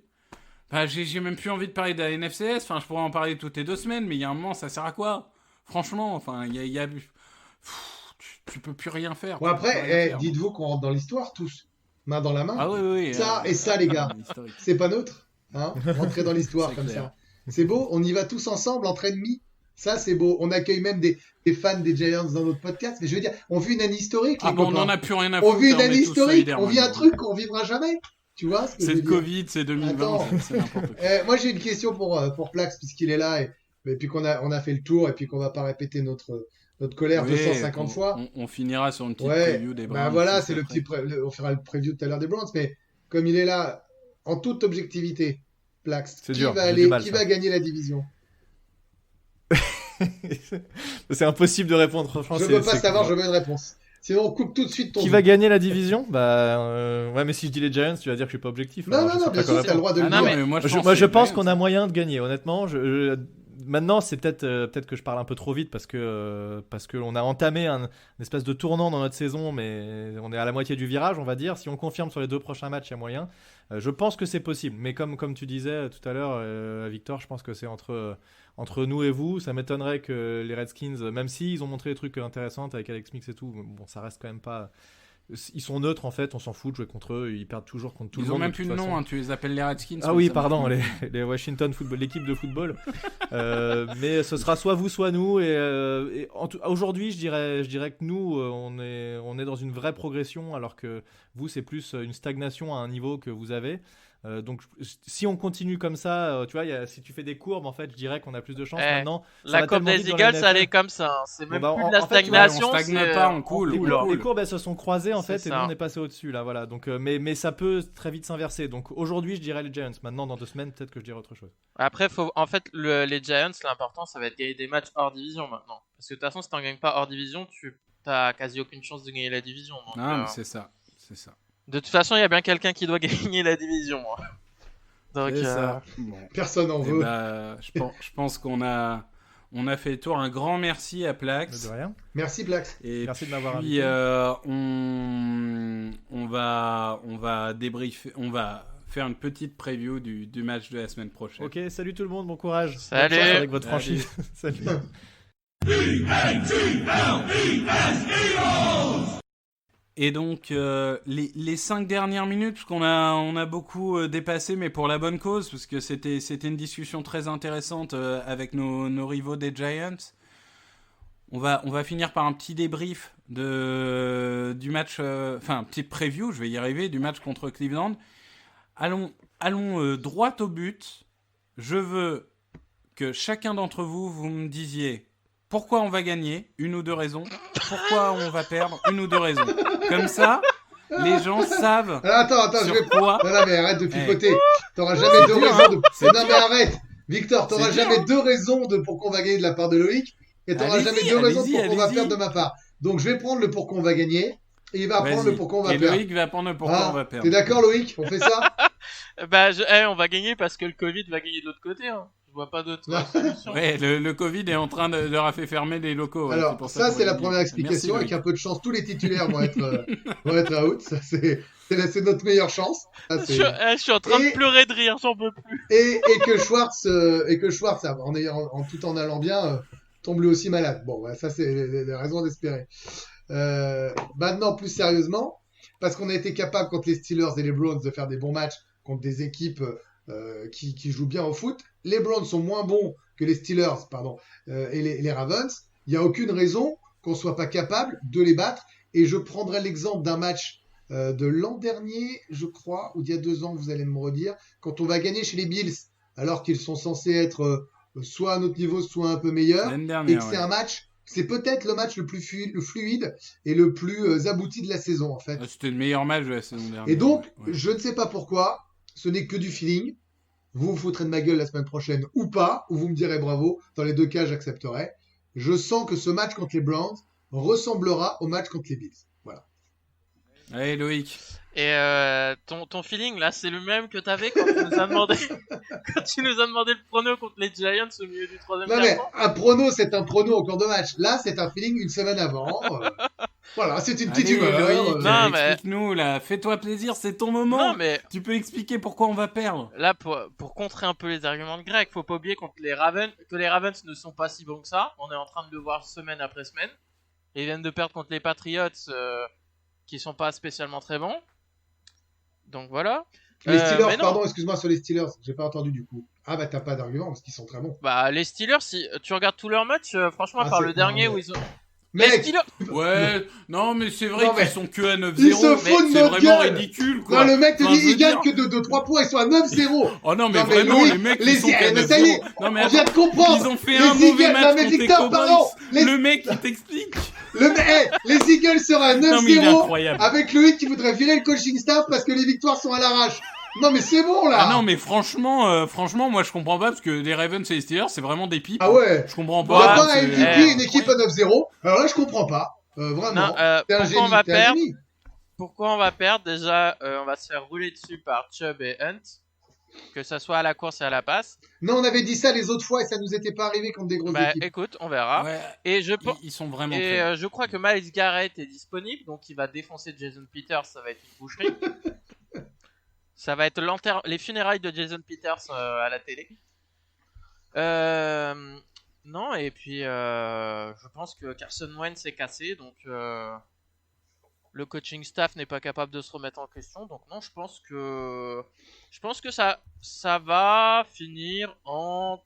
Enfin, j'ai même plus envie de parler de la NFCS. Enfin, je pourrais en parler toutes les 2 semaines, mais il y a un moment, ça sert à quoi? Franchement, enfin, il y a... tu peux plus rien faire. Bon, Tu peux plus après, rien faire. dites-vous qu'on rentre dans l'histoire tous, main dans la main. Ah oui. Ça et ça, les gars. historique. C'est pas neutre, hein. Rentrer dans l'histoire C'est comme clair. ça. C'est beau, on y va tous ensemble entre ennemis. Ça, c'est beau. On accueille même des fans des Giants dans notre podcast. Mais je veux dire, on vit une année historique. Ah les bon, on copains. en a plus rien à On foutre. vit une on est année tous historique. solidaires On vit un maintenant. truc qu'on vivra jamais. Tu vois ce que je C'est veux le dire? Covid, c'est 2020, Attends. c'est n'importe quoi. Moi, j'ai une question pour Plax, puisqu'il est là, et puis qu'on a fait le tour, et puis qu'on va pas répéter notre notre colère Oui, 250 fois. On finira sur une petite Ouais, preview des bah Browns. voilà, juste c'est le après. petit on fera le preview tout à l'heure des Browns, mais comme il est là, en toute objectivité, Plax, C'est qui dur, va j'ai du aller, mal, qui ça. va gagner la division? C'est impossible de répondre, franchement. Je veux pas savoir, je veux une réponse. Sinon, on coupe tout de suite ton Qui jeu. va gagner la division? Ouais, mais si je dis les Giants, tu vas dire que je suis pas objectif. Non, alors non, je non, sais bien pas quoi sûr, t'as le répondre. droit de Ah le non, dire. mais moi, Moi, je que pense les qu'on a Giants, moyen de gagner. Honnêtement, maintenant, c'est peut-être que je parle un peu trop vite parce que on a entamé un espèce de tournant dans notre saison, mais on est à la moitié du virage, on va dire. Si on confirme sur les 2 prochains matchs, il y a moyen. Je pense que c'est possible. Mais comme tu disais tout à l'heure, Victor, je pense que c'est entre nous et vous. Ça m'étonnerait que les Redskins, même s'ils ont montré des trucs intéressants avec Alex Smith et tout, bon, ça reste quand même pas. Ils sont neutres en fait, on s'en fout de jouer contre eux, ils perdent toujours contre tout le Ils ont monde. même de plus toute de nom, façon. hein, tu les appelles les Redskins. Ah mais oui, ça pardon, marche les Washington Football, l'équipe de football. Mais ce sera soit vous, soit nous. Aujourd'hui, je dirais que nous, on est dans une vraie progression, alors que vous, c'est plus une stagnation à un niveau que vous avez. Donc, si on continue comme ça, tu vois, si tu fais des courbes, en fait, je dirais qu'on a plus de chance. Maintenant, ça La va courbe tellement des vite dans la Eagles, NFL. elle est comme ça. Hein. C'est même bah, plus en- de la en fait, tu vois, stagnation. on stagne c'est, pas, on coule. Les on courbes, coule. les courbes, elles se sont croisées en C'est fait, et ça. nous on est passé au-dessus là, voilà. Donc, mais ça peut très vite s'inverser. Donc aujourd'hui, je dirais les Giants. Maintenant, dans 2 semaines, peut-être que je dirai autre chose. Après, en fait, les Giants, l'important, ça va être de gagner des matchs hors division maintenant. Parce que de toute façon, si t'en gagnes pas hors division, tu t'as quasi aucune chance de gagner la division. Donc, Non, mais c'est ça. C'est ça. de toute façon, il y a bien quelqu'un qui doit gagner la division. Hein. Donc, C'est ça. Bon. Personne n'en Eh veut. ben, je pense qu'on a fait le tour. Un grand merci à Plax. De rien. Merci, Plax. Et Merci de m'avoir puis, invité. on va débriefer, on va faire une petite preview du match de la semaine prochaine. Ok, salut tout le monde, bon courage. Salut. Bonne chance avec votre Salut. franchise. Salut. Et donc, les 5 dernières minutes, parce qu'on a beaucoup dépassé, mais pour la bonne cause, parce que c'était une discussion très intéressante avec nos rivaux des Giants. On va finir par un petit débrief du match, enfin, petite preview, je vais y arriver, du match contre Cleveland. Allons droit au but. Je veux que chacun d'entre vous, vous me disiez pourquoi on va gagner, 1 ou 2 raisons. Pourquoi on va perdre, 1 ou 2 raisons. Comme ça, les gens savent Alors, attends, je sur vais. quoi. Non, non, mais arrête de pipoter. T'auras C'est jamais 2 dur, raisons hein. de. C'est Non, dur. mais arrête. Victor, t'auras C'est dur, jamais hein. 2 raisons de pourquoi on va gagner de la part de Loïc. Et t'auras Allez-y, jamais 2 raisons de allez-y, pourquoi on va allez-y. perdre de ma part. Donc, je vais prendre le pourquoi on va gagner. Et il va prendre Vas-y. le pourquoi on va Et perdre. Loïc va prendre le pourquoi Ah, on va perdre. T'es d'accord, Loïc? On fait ça? bah, on va gagner parce que le Covid va gagner de l'autre côté. Hein. Je vois pas d'autre solution. Ouais, le Covid est en train de leur a fait fermer les locaux. ouais, Alors, pour ça, qu'on c'est la va gagner. première explication. Merci, Avec un peu de chance, tous les titulaires vont être out. Ça, c'est notre meilleure chance. Ça, Je c'est- je suis en train Et- de pleurer de rire, j'en peux plus. et que Schwartz, tout en allant bien, tombe lui aussi malade. Bon, bah, ça, c'est les raisons d'espérer. Maintenant, plus sérieusement, parce qu'on a été capable contre les Steelers et les Browns de faire des bons matchs contre des équipes qui jouent bien au foot. Les Browns sont moins bons que les Steelers, et les Ravens. Il n'y a aucune raison qu'on soit pas capable de les battre. Et je prendrai l'exemple d'un match de l'an dernier, je crois, ou d'il y a 2 ans, vous allez me redire, quand on va gagner chez les Bills, alors qu'ils sont censés être soit à notre niveau, soit un peu meilleurs, L'année et dernière, que c'est ouais. un match, c'est peut-être le match le plus fluide et le plus abouti de la saison, en fait. C'était le meilleur match de la saison dernière. Et donc, ouais. je ne sais pas pourquoi, ce n'est que du feeling. Vous vous foutrez de ma gueule la semaine prochaine ou pas, ou vous me direz bravo. Dans les 2 cas, j'accepterai. Je sens que ce match contre les Browns ressemblera au match contre les Bills. Voilà. Allez, Loïc. Et ton feeling là, c'est le même que t'avais quand tu nous as demandé le prono contre les Giants au milieu du 3e Non mais quart-temps. un prono, c'est un prono en cours de match. Là, c'est un feeling une semaine avant. Voilà, c'est une petite Allez, humeur. Loïc, Non, mais- explique-nous, là. Fais-toi plaisir, c'est ton moment. Non mais Tu peux expliquer pourquoi on va perdre. là pour contrer un peu les arguments de Greg, faut pas oublier que les Ravens ne sont pas si bons que ça. On est en train de le voir semaine après semaine. Ils viennent de perdre contre les Patriots qui sont pas spécialement très bons. Donc voilà. Les Steelers, mais non. pardon, excuse-moi sur les Steelers, j'ai pas entendu du coup. Ah bah t'as pas d'argument parce qu'ils sont très bons. Bah les Steelers, si tu regardes tous leurs matchs, franchement, à Ah, part c'est- le dernier non, où mais- ils ont Les Mec, Steelers. Ouais, non, mais c'est vrai Non, mais qu'ils sont que à 9-0. ils se mais foutent de c'est notre vraiment gueule. ridicule, quoi. non, le mec te Enfin, dit je veux ils gagnent dire- que de 3 points, ils sont à 9-0. Oh non, mais Non, mais vraiment, Loïc, les mecs, les ils sont qu'à mais ça y est, 9-0. Non, mais on vient de attends, comprendre. ils ont fait Les un mauvais Eagles, match non, mais contre les Victor, pardon. Cowboys. Le mec, il t'explique. Les Eagles seraient à Non, mais il est 9-0 incroyable. avec Loïc qui voudrait virer le coaching staff parce que les victoires sont à l'arrache. Non, mais c'est bon, là. Ah non, mais franchement, moi, je comprends pas parce que les Ravens et les Steelers, c'est vraiment des pipes. Ah ouais. Je comprends On pas. va pas à c'est- MVP une équipe à 9-0. Alors là, je comprends pas. Vraiment. Non, T'es un pourquoi génie, on va t'es un perdre génie. Pourquoi on va perdre? Déjà, on va se faire rouler dessus par Chubb et Hunt, que ça soit à la course et à la passe. Non, on avait dit ça les autres fois et ça nous était pas arrivé contre des grosses Bah équipes. écoute, on verra. Ouais, Et ils sont vraiment Et faibles. je crois que Myles Garrett est disponible, donc il va défoncer Jason Peters, ça va être une boucherie. Ça va être les funérailles de Jason Peters à la télé. Non, et puis je pense que Carson Wentz est cassé, donc le coaching staff n'est pas capable de se remettre en question. Donc non, je pense que ça va finir en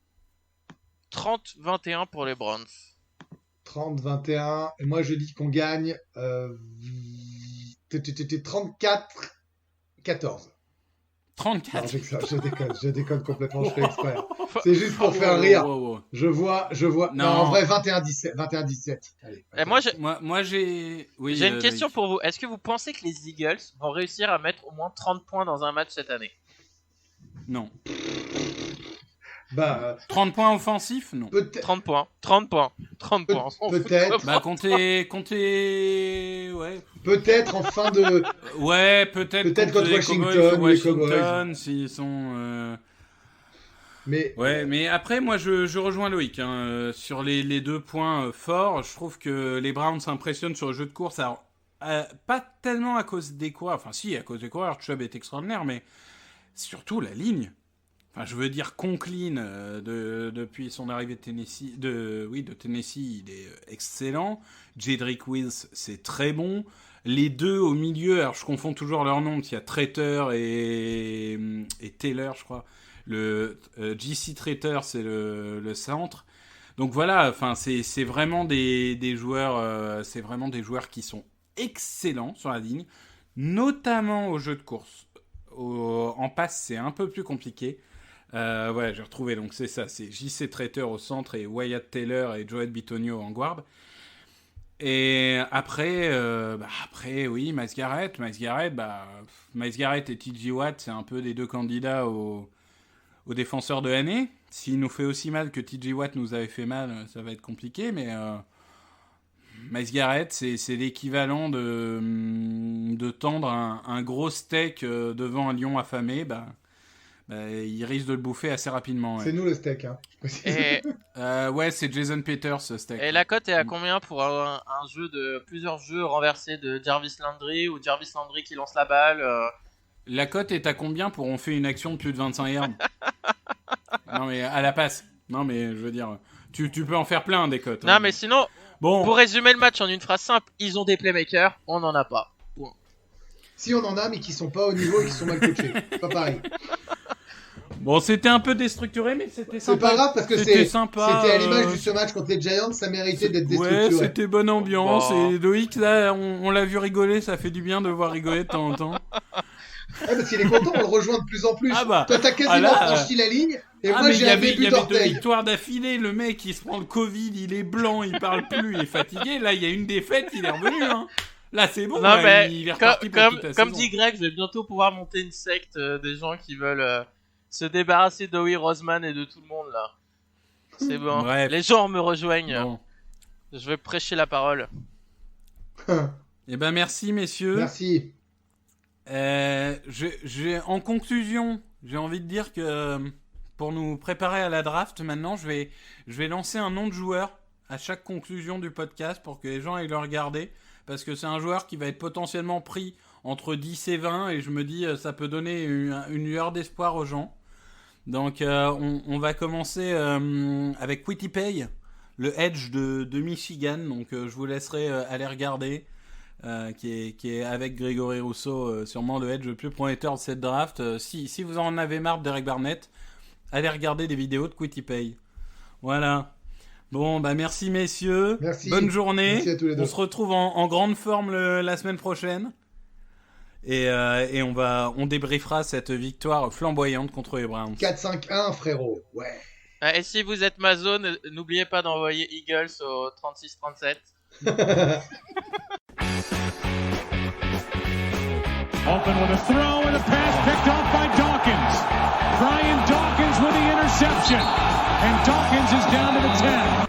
30-21 pour les Browns. 30-21. Et moi, je dis qu'on gagne 34-14. 34. Non, je déconne complètement, je fais exprès. C'est juste pour faire rire. Wow. Je vois. Non, Non. en vrai, 21-17. Allez. Et moi, j'ai Moi, j'ai. Oui, une question Loïc. pour vous. Est-ce que vous pensez que les Eagles vont réussir à mettre au moins 30 points dans un match cette année? Non. Bah, 30 points offensifs, non. peut-être. 30 points. 30 points. 30 points. on s'en fout de Peut-être. comment. Bah, comptez. Ouais. Peut-être en fin de. Ouais, peut-être contre les Washington, Cowboys, les Cowboys. Washington, s'ils sont. Mais Ouais, mais après, moi, je rejoins Loïc hein, sur les deux points forts. Je trouve que les Browns s'impressionnent sur le jeu de course. Alors, pas tellement à cause des coureurs. Enfin, si, à cause des coureurs. Chubb est extraordinaire, mais surtout la ligne. Enfin, je veux dire, Conklin, depuis son arrivée de Tennessee, de Tennessee, il est excellent. Jedrick Wills, c'est très bon. Les deux au milieu, alors je confonds toujours leurs noms, il y a Traiter et Taylor, je crois. Le JC Traiter, c'est le centre. Donc voilà, enfin c'est vraiment des joueurs, qui sont excellents sur la ligne, notamment au jeu de course. En passe, c'est un peu plus compliqué. Ouais, j'ai retrouvé, donc c'est ça, c'est JC Traiter au centre et Wyatt Taylor et Joel Bitonio en guard. Et après, oui, Myles Garrett, et TJ Watt, c'est un peu les deux candidats aux défenseurs de l'année. S'il nous fait aussi mal que TJ Watt nous avait fait mal, ça va être compliqué, mais Myles Garrett, c'est l'équivalent de tendre un gros steak devant un lion affamé, il risque de le bouffer assez rapidement. Ouais, c'est nous le steak. Hein. Et, ouais, c'est Jason Peters, ce steak. et la cote est à combien pour un jeu de plusieurs jeux renversés de Jarvis Landry ou Jarvis Landry qui lance la balle La cote est à combien pour on fait une action de plus de 25 yards? Non, mais à la passe. Non, mais je veux dire, tu peux en faire plein des cotes. Non, hein. mais sinon, Bon, pour résumer le match en une phrase simple, ils ont des playmakers, on n'en a pas. Si on en a, mais qui sont pas au niveau et qui sont mal coachés. Pas pareil. bon, c'était un peu déstructuré, mais c'était C'est sympa. pas grave parce que C'était sympa. c'était à l'image de ce match contre les Giants, ça méritait d'être Ouais, déstructuré. c'était bonne ambiance. Bah. Et Loïc, là, on l'a vu rigoler, ça fait du bien de voir rigoler de temps en temps. Ouais, parce qu'il est content, on le rejoint de plus en plus. Ah bah, Toi, t'as quasiment là, franchi la ligne, et moi, mais j'ai il y un avait début deux d'orteil. victoires d'affilée. Le mec, il se prend le Covid, il est blanc, il parle plus, il est fatigué. Là, il y a une défaite, il est revenu. Hein. Là, c'est bon. Non, là, mais il est reparti pour toute la comme saison. dit Greg, je vais bientôt pouvoir monter une secte des gens qui veulent se débarrasser d'Howie Roseman et de tout le monde là. C'est bon. Bref. Les gens me rejoignent. Bon. Je vais prêcher la parole. Eh ben, merci, messieurs. Merci. En conclusion, j'ai envie de dire que pour nous préparer à la draft, maintenant, je vais lancer un nom de joueur à chaque conclusion du podcast pour que les gens aillent le regarder. Parce que c'est un joueur qui va être potentiellement pris entre 10 et 20. Et je me dis, ça peut donner une lueur d'espoir aux gens. Donc, on va commencer avec Winnipeg, le Edge de Michigan. Donc, je vous laisserai aller regarder. Qui est avec Grégory Rousseau sûrement le Edge le plus prometteur de cette draft. Si vous en avez marre d'Eric Barnett, allez regarder des vidéos de Winnipeg. Voilà. Bon, bah merci messieurs. Merci. Bonne journée. Merci à tous les deux. On se retrouve en grande forme la semaine prochaine. Et on débriefera cette victoire flamboyante contre les Browns. 4-5-1, frérot. Ouais. Et si vous êtes Mazo, n'oubliez pas d'envoyer Eagles au 36-37. Open with a throw and a pass picked off by Dawkins. Brian Dawkins with the interception. And Dawkins is down to the 10.